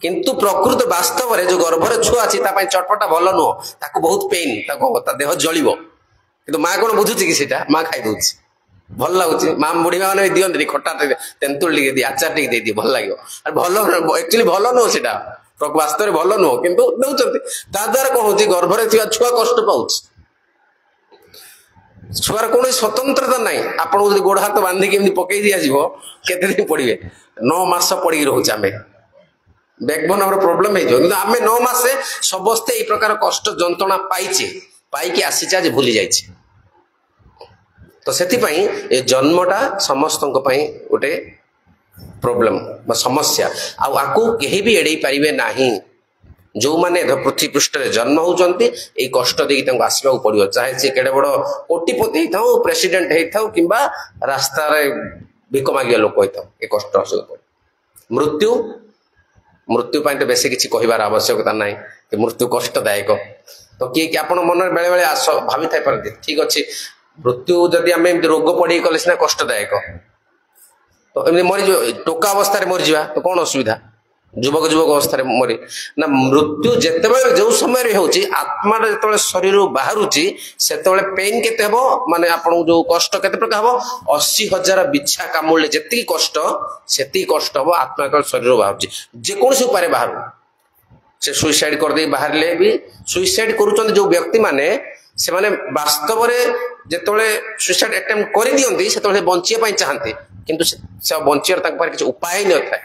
Speaker 1: किंतु प्रकृत वास्तव में जो गर्भर छुआ अच्छी चटपटा भल नुह ताको बहुत पेन देह जलिब कि माँ कौन बुझुची कि सीटा माँ खाई दौर भल लगुच माँ बुढ़ी मैंने दिखती खट्टा तेंतुल टे दी आचार टे दे भल लगे भल एक्चुअली भल नुह से वास्तव में भल नुह कि दौरान ताद्वारा कौन हो गर्भरे छुआ कष्ट पाँच छुआर कौन स्वतंत्रता ना आप गोड़ हाथ बांधिकी पकई दिज्व केते दिन पड़े 9 मास पड़ी रोचे आम बैकबोन प्रोब्लेम आम 9 मास समस्ते ये प्रकार कष्ट जंत्रणा पाइचे पाई आसीचे आज भूली जाइए तो से जन्मटा समस्त गोटे प्रोब्लेम समस्या आपको कहीं भी एड़े पारे ना जो माने पृथ्वी पृष्ठ जन्म होती कष्ट देकी आसवा पड़ो चाहे सी केड़े बड़ कोटिपति हो प्रेसिडेंट हो कि रास्ता भिक मागिया लोक हो कष्ट पड़े मृत्यु मृत्यु तो बेस किसी कहबार आवश्यकता ना कि मृत्यु कष्टदायक तो किए आप मन बेले बेले भावी था ठीक अच्छे मृत्यु जदि आम रोग पड़े कले सीना कष्टदायक तो एमती मरीज टोका अवस्था मरीजा तो कौन असुविधा युवक अवस्था मरी ना मृत्यु जिते जो समय होची आत्मा जो शरीर बाहर से पेन केते हबो माने आपन जो कष्ट केते प्रकार हबो 80,000 बिछा कामुले जेति कष्ट सेति कष्ट हबो आत्मा के शरीर बाहर जे कौन से उपाय बाहर से सुइसाइड कर दे बाहर ले भी सुइसाइड करूचंत जो व्यक्ति माने से माने वास्तव में जेतोले सुइसाइड अटेम्प्ट कर दियंती सेतोले बंचिया पई चाहंती किंतु से बंचियर तक पर किछ उपाय न थाए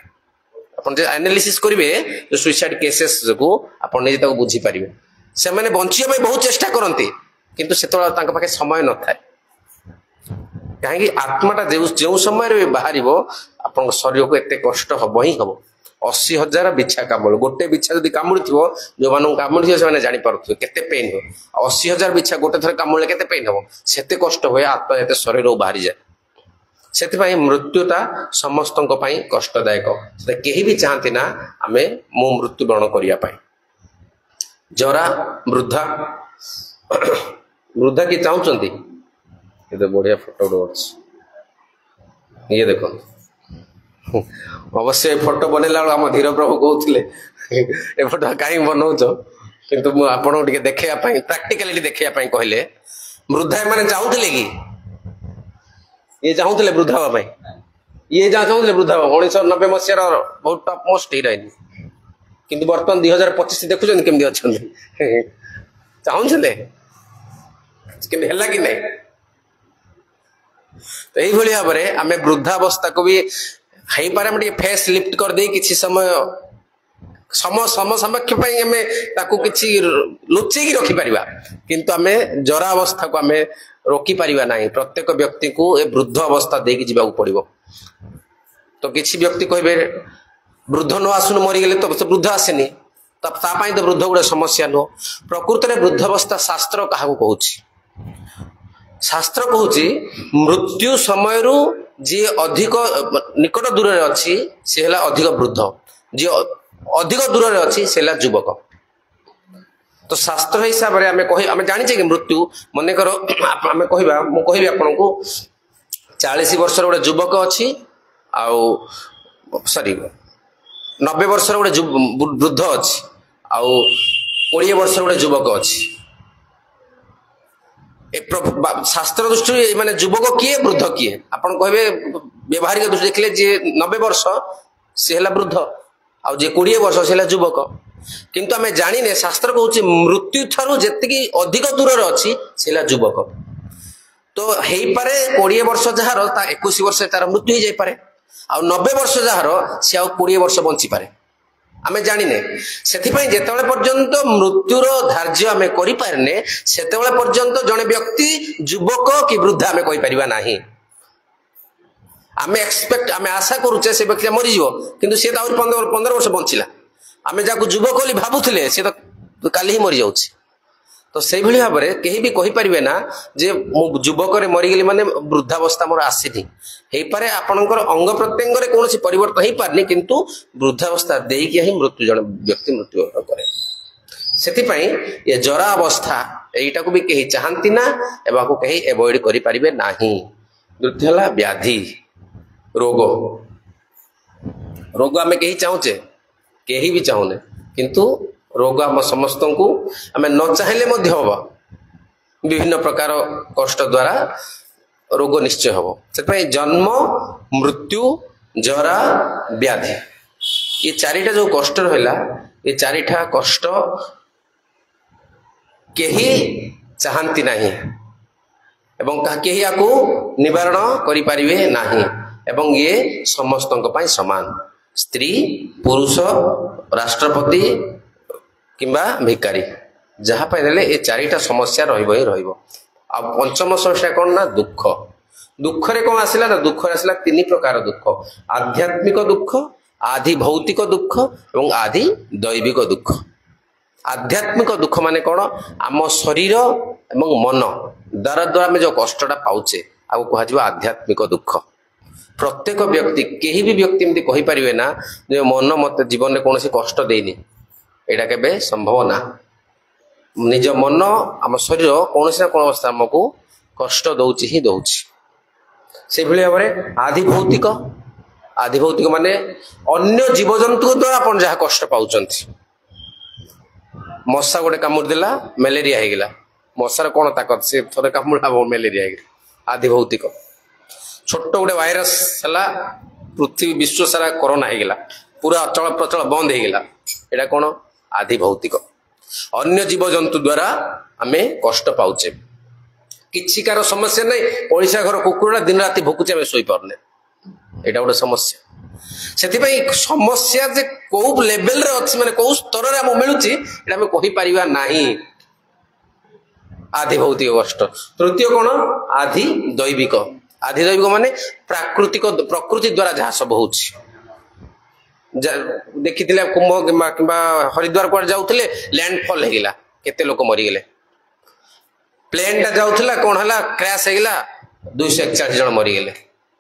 Speaker 1: अपन जे एनालिसिस करिवे जो सुइसाइड केसेस को अपन निजे तक बुझी पारिबे से माने बंचिया पई बहुत चेष्टा करंती किंतु सेतोला तांका पाखे समय न थाए कहीं आत्माटा जो समय रे बाहरिबो अपन शरीर को एते कष्ट हबो ही हबो 80,000 बिछा कामुल गोटे बिछा जदि कामुड़ी थो जो मान कामुड़ी से जानी पारुथिबे केते पेन हो 80,000 बिछा गोटे थर कामुले केते पेन हबो सेते कष्ट होय आत्मा एते शरीर बाहरी जाए से मृत्युटा समस्त कष्टदायक कहीं भी चाहती ना आमे मो मृत्युवरण करने जरा वृद्धा वृद्धा की चाहते ये बढ़िया फोटो ये देख अवश्य फोटो बनैला आम धीर प्रभु कहते ए फोटो कहीं बनाऊच किंतु आपको देखा प्राक्टिकालिटी देखा कहले वृद्धा मैंने चाहूले कि ये चाहूले वृद्धा हवा ये जहाँ चाहूले वृद्धा 1990 मसीहार बहुत टॉप मोस्ट हिरोइन किंतु बर्तमान 2025 देखुं केमती अच्छा चाहूले कि नहीं तो यही भाव में आम वृद्धावस्था को भी फेस लिफ्ट कर दे किसी समय समसामक्ष आमे ताकू किछि लुचेकी रखी परिबा किंतु आमे जरा अवस्था को आमे रोकी परिबा नाही प्रत्येक व्यक्ति को ए वृद्ध अवस्था देकी जिबाकू पड़िबो तो किछि व्यक्ति कहबे वृद्ध न आसुन मरी गेले तो वृद्ध आसेनी तब ता पई तो वृद्ध गुडे समस्या नो प्रकृति रे वृद्ध अवस्था शास्त्र काहा को कहूछि शास्त्र कहूछि मृत्यु समय रु जे अधिक निकट दूर रे अछि से हला अधिक वृद्ध जे अधिक दूर रे अछि से हला युवक तो शास्त्र हिसाब रे आमे जानि जे कि मृत्यु मने करो आमे कहबा मु कहबी आपन को 40 वर्ष रे युवक अछि आउ सॉरी 90 वर्ष रे वृद्ध अछि आउ 20 वर्ष रे युवक अछि शास्त्र दृष्टि माने युवक किए वृद्ध किए आपन कहबे व्यवहारिक दृष्टि देखले जे 90 वर्ष से हला वृद्ध आ जे 20 वर्ष से हला युवक किंतु आमे जानिने शास्त्र कहूछि मृत्यु थारु जेतिकी अधिक दूर रे अछि से हला युवक तो हेई पारे 20 वर्ष जहार ता 21 वर्ष तार मृत्यु हो जाय पारे आ 90 वर्ष जहार से आ 20 वर्ष बंची पारे आमे जानिने सेथि पई जेतेबेले पर्यंत मृत्युर धार्य आमे करि पारने सेतेबेले पर्यंत जने व्यक्ति युवक कि वृद्ध आमे कहि परिबा नाही आमे एक्सपेक्ट आमे आशा करूचे से व्यक्ति मरि जिवो किंतु से त और 15 वर्ष बंचिला आमे जाको युवक बोली भाबुथिले से तो काली ही मरि जाउछि तो सेहि भली भाबरे केही भी कहि परिबे ना जे मु युवक रे मरि गेली माने वृद्धावस्था मोर आसीनी हेई पारे आपनकर अंग प्रत्यंग रे कोनोसी परिवर्तन हेई पारनी किंतु वृद्धावस्था देई के ही मृत्यु जण व्यक्ति मृत्यु करे सेति पई ये जरा अवस्था एईटा को भी केही चाहंती ना एबा को केही अवॉइड करि परिबे नाही द्वितीय हला व्याधि रोग रोग आमे केही चाहुचे केही भी चाहुने किंतु रोग हम समस्त को आमे न चाहिले मध्य होबा विभिन्न प्रकार कष्ट द्वारा रोग निश्चय होबो सेतपई जन्म मृत्यु जरा व्याधि ये चारिटा जो कष्ट रहला ये चारिटा कष्ट केही चाहंती नाही एवं केही याकू निवारण करि परिबे नाही एवं ये समस्तक पई समान स्त्री पुरुष राष्ट्रपति किंबा भिकारी जहा पाइले ए चारिटा समस्या रहइबो ही रहइबो आ पंचम समस्या कोन ना दुख दुख रे कोन आसिला ना दुख रे आसिला तीन प्रकार दुख आध्यात्मिक दुख आदि भौतिक दुख एवं आदि दैविक दुख आध्यात्मिक दुख माने कोन आम शरीर एवं मन द्वारा द्वारा में जो कष्टटा पाउचे आ को कहजिबो आध्यात्मिक दुख प्रत्येक व्यक्ति केही भी व्यक्ति एमती कहि परिबे ना जे मन मत जीवन रे कोनोसी कष्ट देइनी एटा केबे संभव ना निज मन आम शरीर कोनोसी ना कोन अवस्था हमकु कष्ट दउची ही दउची से भली भाबरे आदि भौतिक माने अन्य जीव जंतु द्वारा अपन जहा कष्ट पाउचंती मशा गोटे कामुड़ देला मलेरिया हे गेला मशार कोन ताकत से थोड़े कामुड़ा मलेरिया हे गेला आदि भौतिक छोट गोटे वायरस हला पृथ्वी विश्व सारा कोरोना हे गेला पूरा अचल प्रचल बंद हे गेला एटा कोन आदि भौतिक अन्य जीव जंतु द्वारा आमे कष्ट पाउचे किछि कार समस्या नै ओडिसा घर कुकुरडा दिन राति भुकुचे आमे सोई परने एटा गोटे समस्या सेति पई समस्या जे को लेवल रे अछि माने को स्तर रे हम मिलुची एटा हमें कहि परिबा नाही आदि भौतिक कष्ट तृतीय कोन आदि दैविक माने प्राकृतिक प्रकृति द्वारा जहा सब होछि देखिथिले कुंभ किंबा हरिद्वार पर जाउथिले लैंडफॉल हे गेला केते लोक मरि गेले प्लेन टा जाउथिला कोन हला क्रैश हे गेला 241 जन मरि गेले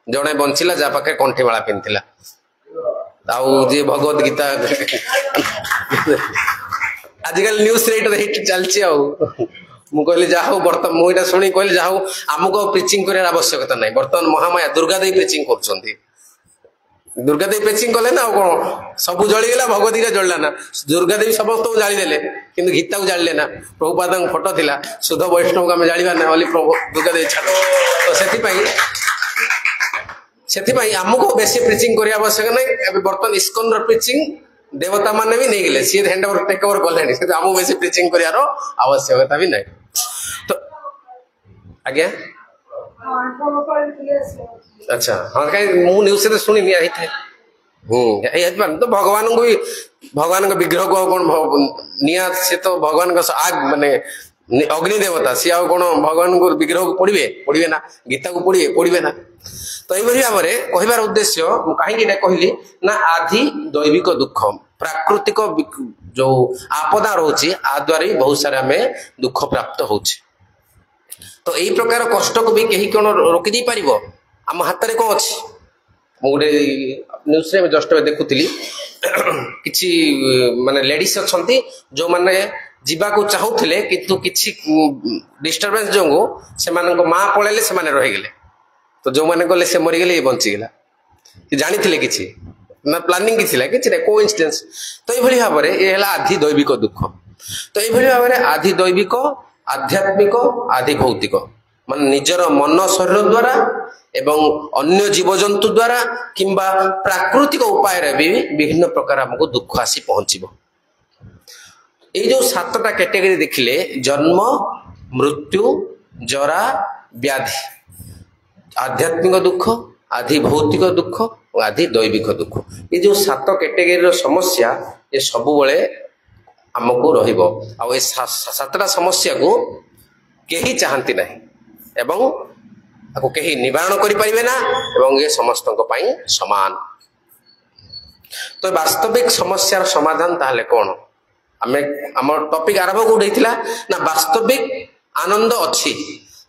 Speaker 1: जणे बंचिला जा पाखे कंठी वाला पिनथिला आउ जे भगवत गीता आजकल न्यूज रेट हिट चलछि आउ मु कहली जाहु बर्तमान मु एटा सुनी कहली जाहु हमको प्रीचिंग करे आवश्यकता नहीं बर्तमान महामाया दुर्गा देवी प्रीचिंग करछंती दुर्गा देवी प्रीचिंग कले ना कोन सब जळी गेला भगवत गीता जळला ना दुर्गा देवी समस्त को जाली देले किंतु गीता को जाळले ना प्रभुपादन फोटो थिला शुद्ध वैष्णव को हम जाळिबा ना ओली प्रभु दुर्गा देवी छाड़ तो सेति पई हमको बेसी प्रीचिंग करे आवश्यक नहीं अबे बर्तमान इस्कॉन रो प्रीचिंग देवता माने भी नहीं गेले सी हैंड ओवर टेक ओवर करले से हमको बेसी प्रीचिंग करियारो आवश्यकता भी नहीं तो आज्ञा अच्छा हाँ कहीं मु न्यूज से सुनी नहीं आई थे तो भगवान को भी भगवान विग्रह को कौन निया से तो भगवान आग माने अग्नि देवता सी आ कौन भगवान को विग्रह को पढ़े ना गीता को पढ़े ना तो यही भाव में कहबार उद्देश्य कहीं कहली ना आधि दैविक दुख प्राकृतिक जो आपदा रोचे आ द्वारा ही बहुत सारा हमें दुख प्राप्त होचे तो यही प्रकार कष्ट को भी कहीं कौन रोकी दे पार आम हाथ में कौन अच्छी मुझे न्यूज रे जस्ट देखुली किसी माने लेडीज अच्छा जो माने जीवा को चाहूले किंतु किसी डिस्टर्बेंस जो से माँ पलैले से रहीगले तो जो मैंने गले से मरीगले ये बंचीगला जानी थे कि ना प्लानिंग कि कोइंसिडेंस तो ये भाव में ये आधि दैविक दुख तो ये भाव में आधि दैविक आध्यात्मिक आधि भौतिक मान निजर मन शरीर द्वारा एवं अन्य जीवजंतु द्वारा किंबा प्राकृतिक उपाय भी विभिन्न प्रकार हमको दुख आसी पहुंचब ये जो 7टा कैटेगरी देखिले जन्म मृत्यु जरा व्याधि आध्यात्मिक दुख आधि भौतिक दुख और आधि दैविक दुख ये जो 7 कैटेगरी समस्या ये सब बेले आमको रहिबो आ ए 7टा समस्या को केही चाहती नहीं एवं आपको कहीं निवारण करें ना एवं ये समस्त समान तो वास्तविक समस्यार समाधान ताहले कौन आमे हमर टॉपिक आरंभ कोठैथिला ना वास्तविक आनंद अच्छी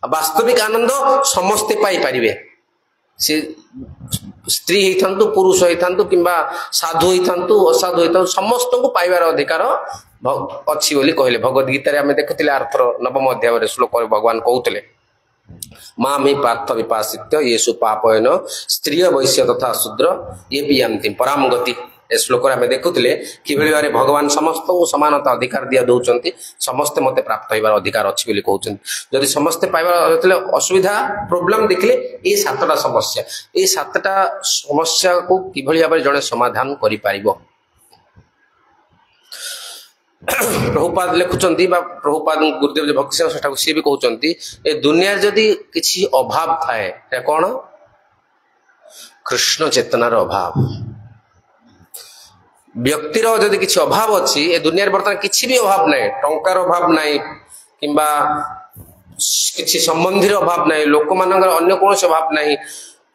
Speaker 1: वास्तविक आनंद समस्ते पाई परिबे से स्त्री होइथांतु पुरुष होइथांतु किंबा साधु होइथांतु असाधु होइथांतु समस्त को पाइबार अधिकार अच्छी बोली कहले भगवत गीता रे आमे देखुतिले अर्थर 9म अध्याय रे श्लोक भगवान कहउतले मामी पार्थ विपासित्य येषु पापयन स्त्रिय वैश्य तथा शूद्र ये भी यान्ति पराम गति ए श्लोक आम देखुले कि भगवान समस्त को समानता अधिकार दिया दौरान समस्ते मते प्राप्त होबार अधिकार अच्छी बोली कहते जदि समस्ते पाइबार असुविधा प्रोब्लेम देखले ये 7टा समस्या ये 7टा समस्या को किभली भाव जड़े समाधान करि पारिबो प्रभुपाद लिखुचंती बा प्रभुपाद गुरुदेव जो भक्ति सेठा सी भी कहते ए दुनिया जदि किसी अभाव थाए कौन कृष्ण चेतनार अभाव व्यक्तिर जदि किसी अभाव अच्छी ए दुनिया बर्तमान किसी भी अभाव ना टंकार अभाव ना किंबा किसी संबंधी अभाव ना लोक मान अन्य कौन अभाव ना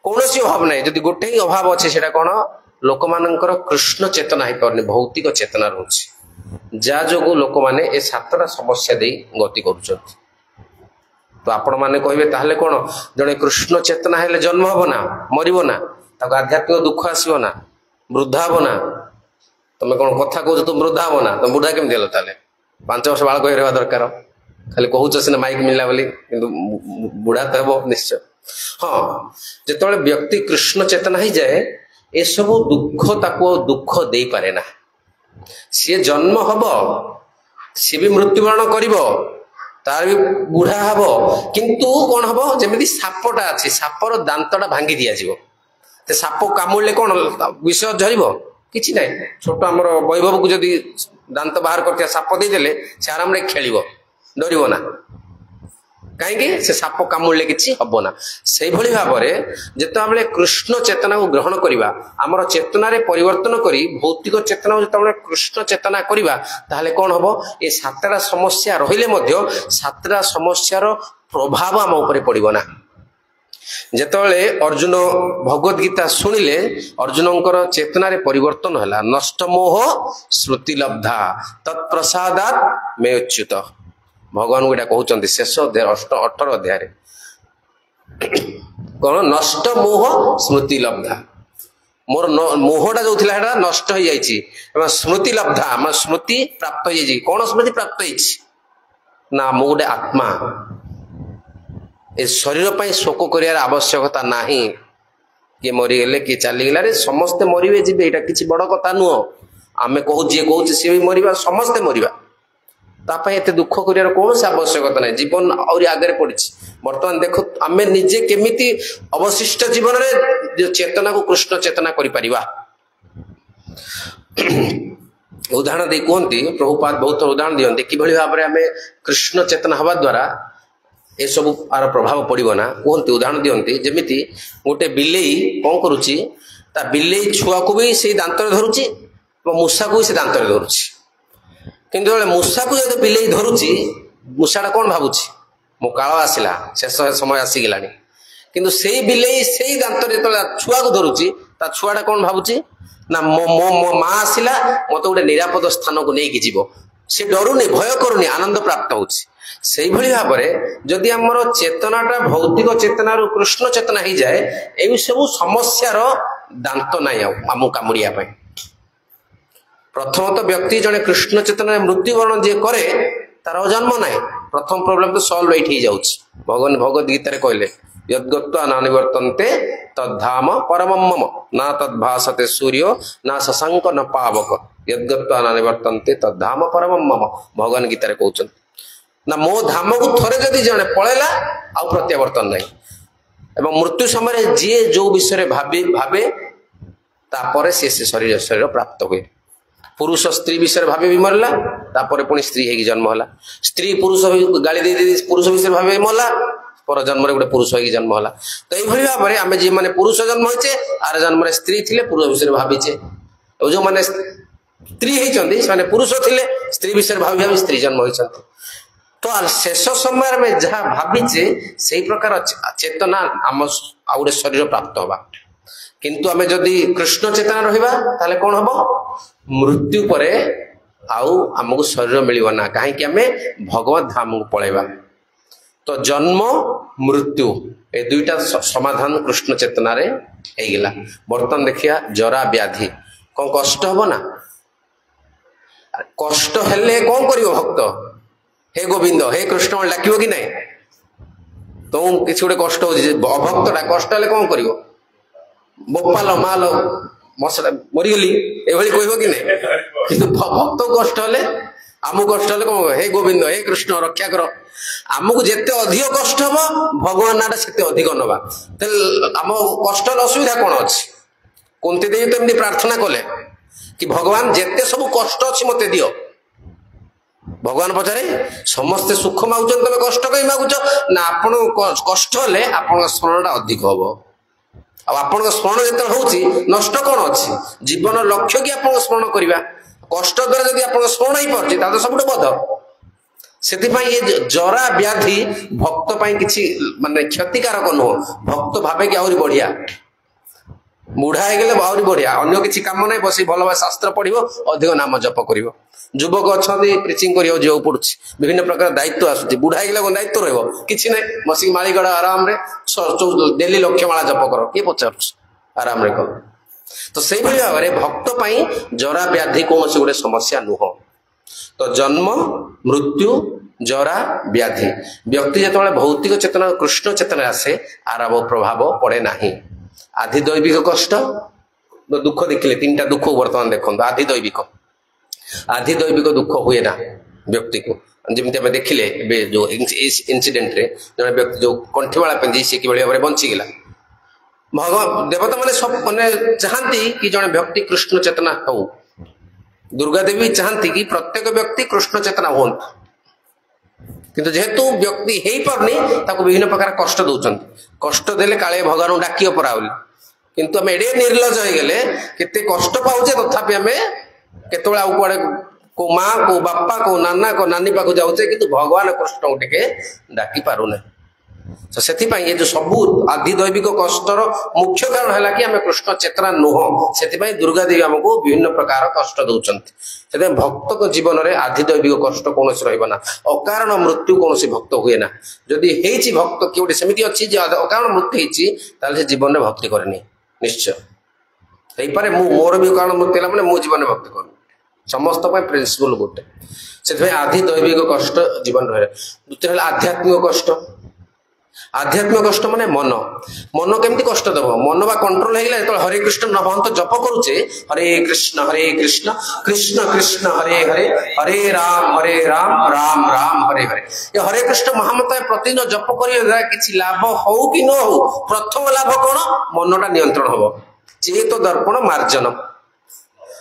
Speaker 1: कौन अभाव ना जदि गोटे ही अभाव अच्छे से कौन लोक मानकर कृष्ण चेतना हो पारनी भौतिक चेतना रोचे जा जो लोक मैंने ए 7टा समस्या दे गति कर तो आपण मैंने कहे ताहले कौन जड़े कृष्ण चेतना है जन्म हम ना मरब ना आध्यात्मिक दुख आसो ना वृद्धा हम ना तुम कौन कथा कह तुम वृद्धा हम ना तुम बुढ़ा केमती हेल ताले 5 वर्ष बालक रहा दरकार खाली कहूच सीना माइक मिलला बोली बुढ़ा तो हे निश्चय हाँ जो व्यक्ति कृष्ण चेतना ही जाए ए सब दुख ताको दुख दे पारे ना सी जन्म हम सी भी मृत्युवरण कर तार भी बुढ़ा हम किंतु कौन हम जमी सापटा अच्छी सापर दांतटा भांगी दि जाए साप कामुड़े कौन विष झर कि ना छोट आम वैभव को जदि दांत बाहर कर साप देदेले से आराम खेल डर ना कहीं से साप कामुड़े किसी हम ना से भाव में जिते कृष्ण चेतना को ग्रहण करवा आमर चेतना रे परिवर्तन करी भौतिक चेतना जो कृष्ण चेतना करवा ताहले कौन हम ये 7टा समस्या रहिले मध्य 7टा समस्यार प्रभाव आम उपरे पड़ो ना जेतले अर्जुन भगवत गीता शुणिले अर्जुनकर चेतना रे परिवर्तन है नष्ट मोह स्मृति लब्धा तत्प्रसादात मे उच्युत भगवान गोटा कहते शेष 18 अध्याय कौन नष्ट मोह स्मृति लब्धा मोर मोहटा जो था नष्ट हो जाए स्मृति लब्धा स्मृति प्राप्त हो कौन स्मृति प्राप्त ना मो गोटे आत्मा ए शरीर पर शोक कर आवश्यकता ना किए मरीगले किए चलीगला समस्ते मरवे जी यहाँ किसी बड़ कथा नुह आम कहूँ जी कहूँ सी भी मरवा समस्ते मरवा एत दुख कर कौन से आवश्यकता नहीं जीवन और आगे पड़ी बर्तमान देख आम निजे केमिति अवशिष्ट जीवन में चेतना को कृष्ण चेतना कर उदाहरण दे कहते प्रभुपाद बहुत उदाहरण दिखते कि भाव में आम कृष्ण चेतना हवा द्वारा ए सब आर प्रभाव पड़ो ना कहते उदाहरण दिखते जमीती गोटे बिलेई कौन करुच्ची ତା ବିଲେଇ ଛୁଆକୁ ବି ସେଇ ଦାନ୍ତରେ ଧରୁଛି ଏବଂ ମୂଷାକୁ ବି ସେ ଦାନ୍ତରେ ଧରୁଛି। କିନ୍ତୁ ଯେତେବେଳେ ମୂଷାକୁ ଯଦି ବିଲେଇ ଧରୁଛି, ମୂଷାଟା କ'ଣ ଭାବୁଛି? ମୋ କାଳ ଆସିଲା, ଶେଷ ସମୟ ଆସିଗଲାଣି। କିନ୍ତୁ ସେଇ ବିଲେଇ ସେଇ ଦାନ୍ତରେ ଯେତେବେଳେ ଛୁଆକୁ ଧରୁଛି, ତା ଛୁଆଟା କ'ଣ ଭାବୁଛି? ନା ମୋ ମା ଆସିଲା, ମତେ ଗୋଟେ ନିରାପଦ ସ୍ଥାନକୁ ନେଇକି ଯିବ। ସେ ଡରୁନି, ଭୟ କରୁନି, ଆନନ୍ଦ ପ୍ରାପ୍ତ ହଉଛି। ସେଇଭଳି ଭାବରେ ଯଦି ଆମର ଚେତନାଟା ଭୌତିକ ଚେତନାରୁ କୃଷ୍ଣ ଚେତନା ହେଇଯାଏ, ଏଇ ସବୁ ସମସ୍ୟାର ଦାନ୍ତ ନାହିଁ ଆଉ ଆମକୁ କାମୁଡ଼ିବା ପାଇଁ। ପ୍ରଥମତଃ ବ୍ୟକ୍ତି ଜଣେ କୃଷ୍ଣ ଚେତନାରେ ମୃତ୍ୟୁବରଣ ଯିଏ କରେ, ତାର ଜନ୍ମ ନାହିଁ। ପ୍ରଥମ ପ୍ରୋବ୍ଲେମ ତ ସଲ୍ଭ ଏଇଠି ହେଇଯାଉଛି। ଭଗବାନ ଭଗବତ ଗୀତାରେ କହିଲେ, ଯଦ୍ଗତ୍ୱା ନାନିବର୍ତ୍ତନ୍ତେ ତଦ୍ଧାମ ପରମଂ ମମ ନା ତଦ୍ଭାସତେ ସୂର୍ଯ୍ୟ ନା ଶଶାଙ୍କ ନ ପାବକ ଯଦ୍ଗତ୍ୱା ନାନିବର୍ତ୍ତନ୍ତେ ତଦ୍ଧାମ ପରମଂ ମମ। ଭଗବାନ ଗୀତାରେ କହୁଛନ୍ତି ନା ମୋ ଧାମକୁ ଥରେ ଯଦି ଜଣେ ପଳେଇଲା ଆଉ ପ୍ରତ୍ୟାବର୍ତ୍ତନ ନାହିଁ। ଏବଂ ମୃତ୍ୟୁ ସମୟରେ ଯିଏ ଯୋଉ ବିଷୟରେ ଭାବେ ତାପରେ ସେ ଶରୀର ପ୍ରାପ୍ତ ହୁଏ। ପୁରୁଷ ସ୍ତ୍ରୀ ବିଷୟରେ ଭାବେ ବି ମରିଲା, ତାପରେ ପୁଣି ସ୍ତ୍ରୀ ହେଇକି ଜନ୍ମ ହେଲା। ସ୍ତ୍ରୀ ପୁରୁଷ ଗାଳି ଦେଇ ପୁରୁଷ ବିଷୟରେ ଭାବେ ମଲା, ପର ଜନ୍ମରେ ଗୋଟେ ପୁରୁଷ ହେଇକି ଜନ୍ମ ହେଲା। ତ ଏଇଭଳି ଭାବରେ ଆମେ ଯେଉଁମାନେ ପୁରୁଷ ଜନ୍ମ ହେଇଛେ, ଆର ଜନ୍ମରେ ସ୍ତ୍ରୀ ଥିଲେ, ପୁରୁଷ ବିଷୟରେ ଭାବିଛେ। ଆଉ ଯେଉଁମାନେ ସ୍ତ୍ରୀ ହେଇଛନ୍ତି ସେମାନେ ପୁରୁଷ ଥିଲେ, ସ୍ତ୍ରୀ ବିଷୟରେ ଭାବି ଭାବି ସ୍ତ୍ରୀ ଜନ୍ମ ହେଇଛନ୍ତି। ତ ଶେଷ ସମୟରେ ଆମେ ଯାହା ଭାବିଛେ ସେଇ ପ୍ରକାର ଚେତନା ଆମ ଆଉ ଗୋଟେ ଶରୀର ପ୍ରାପ୍ତ ହବା। କିନ୍ତୁ ଆମେ ଯଦି କୃଷ୍ଣ ଚେତନା ରହିବା ତାହେଲେ କ'ଣ ହବ? ମୃତ୍ୟୁ ପରେ ଆଉ ଆମକୁ ଶରୀର ମିଳିବ ନା, କାହିଁକି? ଆମେ ଭଗବତ ଧାମକୁ ପଳେଇବା। ତ ଜନ୍ମ ମୃତ୍ୟୁ ଏ ଦୁଇଟା ସମାଧାନ କୃଷ୍ଣ ଚେତନାରେ ହେଇଗଲା। ବର୍ତ୍ତମାନ ଦେଖିବା ଜରା ବ୍ୟାଧି, କ'ଣ କଷ୍ଟ ହବ ନା? କଷ୍ଟ ହେଲେ କ'ଣ କରିବ ଭକ୍ତ? ହେ ଗୋବିନ୍ଦ, ହେ କୃଷ୍ଣ ଡାକିବ କି ନାହିଁ? ତ କିଛି ଗୋଟେ କଷ୍ଟ ହଉଛି, ଅଭକ୍ତଟା କଷ୍ଟ ହେଲେ କ'ଣ କରିବ? ବୋପାଲ ମାଲ ମଶା ମରିଗଲି ଏଭଳି କହିବ କି ନାହିଁ? କିନ୍ତୁ ଭକ୍ତ କଷ୍ଟ ହେଲେ, ଆମକୁ କଷ୍ଟ ହେଲେ କ'ଣ? ହେ ଗୋବିନ୍ଦ, ହେ କୃଷ୍ଣ ରକ୍ଷା କର। ଆମକୁ ଯେତେ ଅଧିକ କଷ୍ଟ ହବ ଭଗବାନ ନାଁଟା ସେତେ ଅଧିକ ନବା। ତାହେଲେ ଆମ କଷ୍ଟର ଅସୁବିଧା କ'ଣ ଅଛି? କୁନ୍ତି ଦେବୀ ତ ଏମିତି ପ୍ରାର୍ଥନା କଲେ କି ଭଗବାନ ଯେତେ ସବୁ କଷ୍ଟ ଅଛି ମତେ ଦିଅ। ଭଗବାନ ପଚାରେ ସମସ୍ତେ ସୁଖ ମାଗୁଛନ୍ତି, ତମେ କଷ୍ଟ କାହିଁ ମାଗୁଛ? ନା, ଆପଣ କଷ୍ଟ ହେଲେ ଆପଣଙ୍କ ସ୍ମରଣଟା ଅଧିକ ହବ। ଆଉ ଆପଣଙ୍କ ସ୍ମରଣ ଯେତେବେଳେ ହଉଛି, ନଷ୍ଟ କ'ଣ ଅଛି? ଜୀବନ ଲକ୍ଷ୍ୟ କି ଆପଣଙ୍କ ସ୍ମରଣ କରିବା। କଷ୍ଟ ଦ୍ୱାରା ଯଦି ଆପଣଙ୍କ ସ୍ମରଣ ହେଇପାରୁଛି ତାହେଲେ ସବୁଠୁ ବଧ। ସେଥିପାଇଁ ଏ ଜରା ବ୍ୟାଧି ଭକ୍ତ ପାଇଁ କିଛି ମାନେ କ୍ଷତିକାରକ ନୁହଁ। ଭକ୍ତ ଭାବେ କି ଆହୁରି ବଢିଆ, ବୁଢା ହେଇଗଲେ ଆହୁରି ବଢିଆ, ଅନ୍ୟ କିଛି କାମ ନାହିଁ, ବସି ଭଲ ଭାବେ ଶାସ୍ତ୍ର ପଢିବ, ଅଧିକ ନାମ ଜପ କରିବ। ଯୁବକ ଅଛନ୍ତି, ପ୍ରିଚିଂ କରିବାକୁ ଯିବାକୁ ପଡୁଛି, ବିଭିନ୍ନ ପ୍ରକାର ଦାୟିତ୍ୱ ଆସୁଛି। ବୁଢା ହେଇଗଲେ କ'ଣ ଦାୟିତ୍ୱ ରହିବ? କିଛି ନାହିଁ, ବସିକି ମାଳିଗଡ଼ ଆରାମରେ ଡେଲି ଲକ୍ଷ ମାଳା ଜପ କର, କିଏ ପଚାରୁଛି? ଆରାମରେ କର। ତ ସେଇଭଳି ଭାବରେ ଭକ୍ତ ପାଇଁ ଜରା ବ୍ୟାଧି କୌଣସି ଗୋଟେ ସମସ୍ୟା ନୁହଁ। ତ ଜନ୍ମ ମୃତ୍ୟୁ ଜରା ବ୍ୟାଧି, ବ୍ୟକ୍ତି ଯେତେବେଳେ ଭୌତିକ ଚେତନା କୃଷ୍ଣ ଚେତନା ଆସେ, ଆର ପ୍ରଭାବ ପଡେ ନାହିଁ। ଆଧି ଦୈବିକ କଷ୍ଟ ଦୁଃଖ ଦେଖିଲେ, ତିନିଟା ଦୁଃଖ ବର୍ତ୍ତମାନ ଦେଖନ୍ତୁ। ଆଧି ଦୈବିକ ଦୁଃଖ ହୁଏ ନା ବ୍ୟକ୍ତିକୁ। ଯେମିତି ଆମେ ଦେଖିଲେ ଏବେ ଯୋଉ ଇନସିଡେଣ୍ଟରେ ଜଣେ ବ୍ୟକ୍ତି ଯୋଉ କଣ୍ଠିମାଳା ପିନ୍ଧି ସେ କିଭଳି ଭାବରେ ବଞ୍ଚିଗଲା। ଦେବତା ମାନେ ଚାହାନ୍ତି କି ଜଣେ ବ୍ୟକ୍ତି କୃଷ୍ଣ ଚେତନା ହଉ। ଦୁର୍ଗା ଦେବୀ ଚାହାନ୍ତି କି ପ୍ରତ୍ୟେକ ବ୍ୟକ୍ତି କୃଷ୍ଣ ଚେତନା ହୁଅନ୍ତୁ। କିନ୍ତୁ ଯେହେତୁ ବ୍ୟକ୍ତି ହେଇପାରୁନି, ତାକୁ ବିଭିନ୍ନ ପ୍ରକାର କଷ୍ଟ ଦଉଛନ୍ତି। କଷ୍ଟ ଦେଲେ କାଳେ ଭଗବାନଙ୍କୁ ଡାକିବ ପରା ବୋଲି। କିନ୍ତୁ ଆମେ ଏଡେ ନିର୍ଲଜ ହେଇଗଲେ, କେତେ କଷ୍ଟ ପାଉଛେ, ତଥାପି ଆମେ କେତେବେଳେ ଆଉ କୁଆଡେ କୋଉ ମା, କୋଉ ବାପା, କୋଉ ନାନା, କୋଉ ନାନୀ ପାଖକୁ ଯାଉଛେ, କିନ୍ତୁ ଭଗବାନ କୃଷ୍ଣଙ୍କୁ ଟିକେ ଡାକି ପାରୁନେ। ତ ସେଥିପାଇଁ ଏ ଯୋଉ ସବୁ ଆଧି ଦୈବିକ କଷ୍ଟର ମୁଖ୍ୟ କାରଣ ହେଲା କି ଆମେ କୃଷ୍ଣ ଚେତନା ନୁହଁ। ସେଥିପାଇଁ ଦୁର୍ଗା ଦେବୀ ଆମକୁ ବିଭିନ୍ନ ପ୍ରକାର କଷ୍ଟ ଦଉଛନ୍ତି। ସେଥିପାଇଁ ଭକ୍ତଙ୍କ ଜୀବନରେ ଆଧି ଦୈବିକ କଷ୍ଟ କୌଣସି ରହିବ ନା। ଅକାରଣ ମୃତ୍ୟୁ କୌଣସି ଭକ୍ତ ହୁଏ ନା। ଯଦି ହେଇଛି ଭକ୍ତ କିଏ ଗୋଟେ ସେମିତି ଅଛି ଯେ ଅକାରଣ ମୃତ୍ୟୁ ହେଇଛି, ତାହେଲେ ସେ ଜୀବନରେ ଭକ୍ତି କରେନି। ନିଶ୍ଚୟ ହେଇପାରେ, ମୋର ବି ଅକାରଣ ମୃତ୍ୟୁ ହେଲା ମାନେ ମୁଁ ଜୀବନରେ ଭକ୍ତି କରୁନି। ସମସ୍ତ ପାଇଁ ପ୍ରିନ୍ସିପଲ ଗୋଟେ। ସେଥିପାଇଁ ଆଧି ଦୈବିକ କଷ୍ଟ ଜୀବନ ରହେ। ଦ୍ୱିତୀୟ ହେଲା ଆଧ୍ୟାତ୍ମିକ କଷ୍ଟ। ଆଧ୍ୟାତ୍ମିକ କଷ୍ଟ ମାନେ ମନ କେମିତି କଷ୍ଟ ଦେବ? ମନ ବା କଣ୍ଟ୍ରୋଲ ହେଇଗଲା, ଯେତେବେଳେ ହରେ କୃଷ୍ଣ ମହନ୍ତ ଜପ କରୁଛେ, ହରେ କୃଷ୍ଣ କୃଷ୍ଣ କୃଷ୍ଣ ହରେ ହରେ, ହରେ ରାମ ରାମ ରାମ ହରେ ହରେ। ଏ ହରେ କୃଷ୍ଣ ମହାମନ୍ତ ପ୍ରତିଦିନ ଜପ କରିବା ଦ୍ୱାରା କିଛି ଲାଭ ହଉ କି ନ ହଉ, ପ୍ରଥମ ଲାଭ କ'ଣ? ମନଟା ନିୟନ୍ତ୍ରଣ ହବ। ଚେତ ଦର୍ପଣ ମାର୍ଜନ।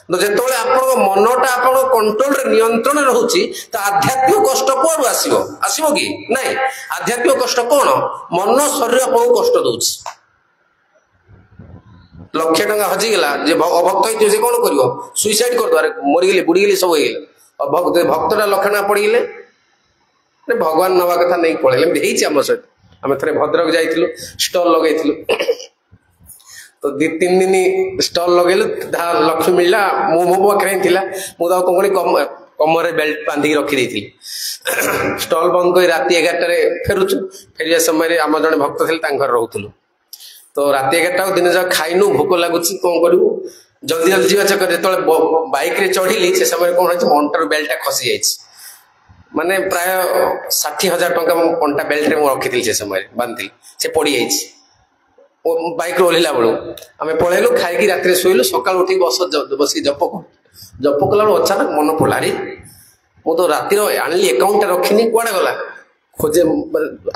Speaker 1: ଯେତେବେଳେ ଆପଣଙ୍କ ମନଟା ଆପଣଙ୍କ କଣ୍ଟ୍ରୋଲରେ ନିୟନ୍ତ୍ରଣ ରହୁଛି, ତ ଆଧ୍ୟାତ୍ମିକ କଷ୍ଟ କୁଆଡୁ ଆସିବ କି? ନାଇଁ। ଆଧ୍ୟାତ୍ମିକ କଷ୍ଟ କ'ଣ? ମନ ଶରୀର ଆପଣଙ୍କୁ କଷ୍ଟ ଦଉଛି। लक्षे टंका हजिगला जे अभक्त होती से कौन कर सुइसाइड कर मरीगले बुड़ीगले सब हो भक्तटा लक्षे टंका पड़गले भगवान नवा कथा नहीं पड़े आम सहित आम थे भद्रक जाइलु स्टल लगे तो 2-3 दिन स्टल लगेलु लक्ष्य मिलला मो पाखे मुझे कमर बेल्ट बांधिक रखी स्टल बंद कर राति 11 फेरुचु फेरिया समय आम जड़े भक्त थे घर रोलु तो राति 11 दिन जाक खाइनु भोक लगुच कौन करूँ जल्दी जल्दी जीवा चक्कर जो बैक रे चढ़ी से समय कौन हो अंटर बेल्टा खसी जाइए माने प्राय 60,000 टंका अंटा बेल्ट रे रखी से समय बांधी से पड़ जाइए बैक ओह्ला बेलू आम पलैलु खाई राति शोलु सका उठी बस जप कला अचानक मन पड़ा रे मु तो रातिर आनी एकाउंट रखी कुआड़े गला खोजे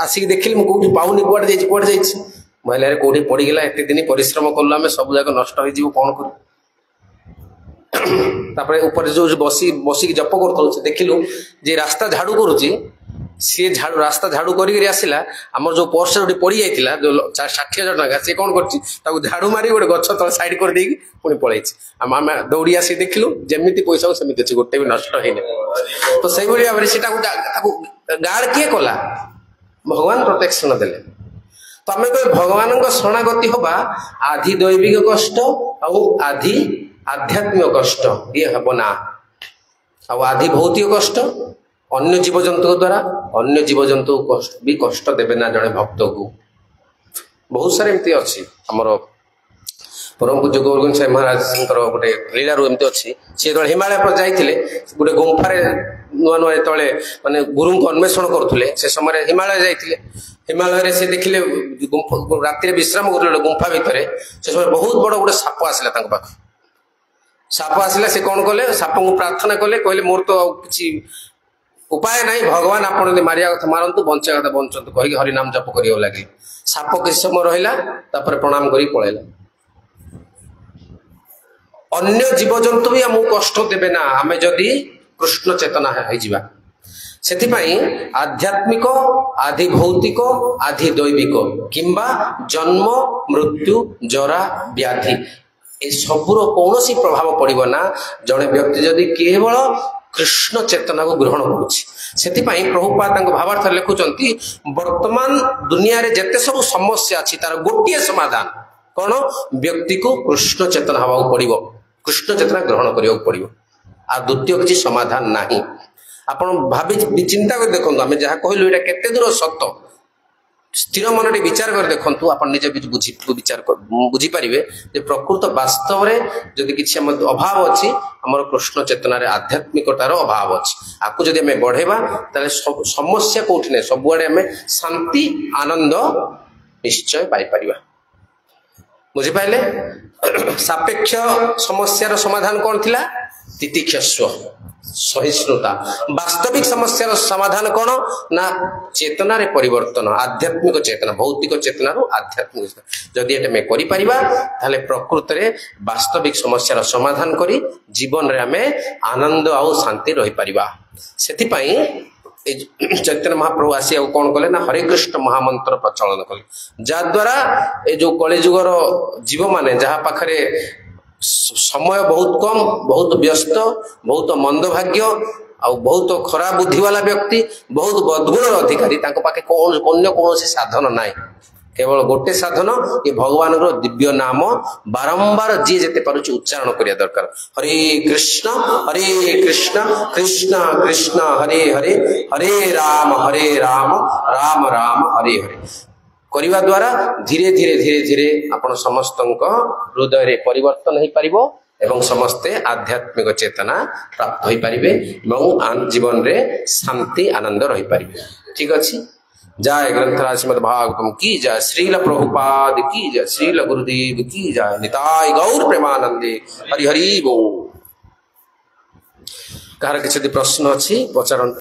Speaker 1: आसिक देखिली मुझे पाऊनी कुआड़े जाइए महिला कौटी पड़गला एत दिन परिश्रम कलु आम सब जाक नष्ट हो कौन कर ऊपर जो बसिक जप कर देखिलु जे रास्ता झाड़ू करुच्ची सी झाड़ू रास्ता झाड़ू करसला आम जो पर्स पड़ जाता जो 60,000 टंका सी कौन कर झाड़ू मारी गोटे गछ तले साइड कर देकी पुणी पलैं आम दौड़ी आसी देखिलु जमी पैसा सेमती अच्छे गोटे भी नष्ट होने तो से भाव से गार्ड किए कला भगवान प्रोटेक्शन देले तो आम कह भगवान शरणागति हवा आधि दैविक कष्ट आधि आध्यात्मिक कष्ट ये हम ना आधि भौतिक कष्ट अन्य जीवजंतु द्वारा अन्य जीवजंतु भी कष्ट देवे ना जड़े भक्त को बहुत सारे एमती अच्छी आमर परम पूज्य गोवर्धन साई महाराज गोटे लीलारू एमती अच्छी सी जो हिमालय पर जाइए गोटे गुंफार नुआ नुआ जो माने गुरु को अन्वेषण करुले से समय हिमालय जाइए हिमालय से देखिले राति विश्राम कर गुंफा भितर से समय बहुत बड़ गोटे साप आसला पाख साप आसला से कौन कले साप को प्रार्थना कले कहले मोर तो किसी उपाय नहीं भगवान आपन मारिया कथा मारंतु बंचा कथा बंचतु कही हरिनाम जप कर लगे साप किसी समय रहा प्रणाम कर पलैला अन्य जीवजंतु भी आमको कष्ट देवे ना आम जदि कृष्ण चेतना हो आध्यात्मिक आधि भौतिक आधि दैविक किंबा जन्म मृत्यु जरा व्याधि ए सबुर कौन प्रभाव पड़ो ना जड़े व्यक्ति जदि केवल कृष्ण चेतना को ग्रहण करुच्ची प्रभुपाद भावार्थ लिखुंट वर्तमान दुनिया रे जेते सब समस्या अच्छी तार गोटे समाधान कौन व्यक्ति को कृष्ण चेतना हवा पड़ो कृष्ण चेतना ग्रहण करने पड़ो आ द्वितीय किसी समाधान नहीं आपण भाभी चिंता कर देखो आम जहाँ कहलु ये केते दूर सत्य स्थिर मन विचार कर देखु आप निजे विचार बुझीपारे प्रकृत वास्तव में जदि किसी अभाव अच्छी आमर कृष्ण चेतन आध्यात्मिकतार अभाव अच्छी आपको जदि आम बढ़ेबा ताले समस्या कौटी ना सबुआड़े आम शांति आनंद निश्चय पाइपर बुझीपारे सापेक्ष समस्यार समाधान कौन थिला तितिक्षस्व सहिष्णुता वास्तविक समस्या समाधान कौन ना चेतना रे परिवर्तन आध्यात्मिक चेतना भौतिक चेतना रू आध्यात्मिक जदि एटा करिपारिबा प्रकृत रे वास्तविक समस्या समाधान करी जीवन रे आमे आनंद आउ शांति रही परिबा सेथिपाई चैतन्य महाप्रभु आसी कौन कले ना हरे कृष्ण महामंत्र प्रचलन कले जाद्वारा ए जो कलिजुगर जीव माने जहाँ पाखरे समय बहुत कम बहुत व्यस्त बहुत मंदभाग्य आ बहुत खराब बुद्धि वाला व्यक्ति बहुत बदगुण अधिकारी पाखे अन्य कौन साधन ना केवल गोटे साधन ये भगवान दिव्य नाम बारंबार जी जेते पारुछि उच्चारण करिया दरकार हरे कृष्ण कृष्ण कृष्ण हरे हरे हरे राम राम राम हरे हरे करिवा द्वारा धीरे धीरे धीरे धीरे आपण समस्त हृदय रे परिवर्तन हो पारिबो एवं समस्ते आध्यात्मिक चेतना प्राप्त हो पारिबे एवं जीवन रे शांति आनंद रही पारिबे ठीक अछि जय ग्रंथराज श्रीमद् भागवतम की जय श्रील प्रभुपाद की जय श्रील गुरुदेव की जय निताय गौर प्रेमानंदे हरि हरि बोल कहार किछि प्रश्न अछि पचारन।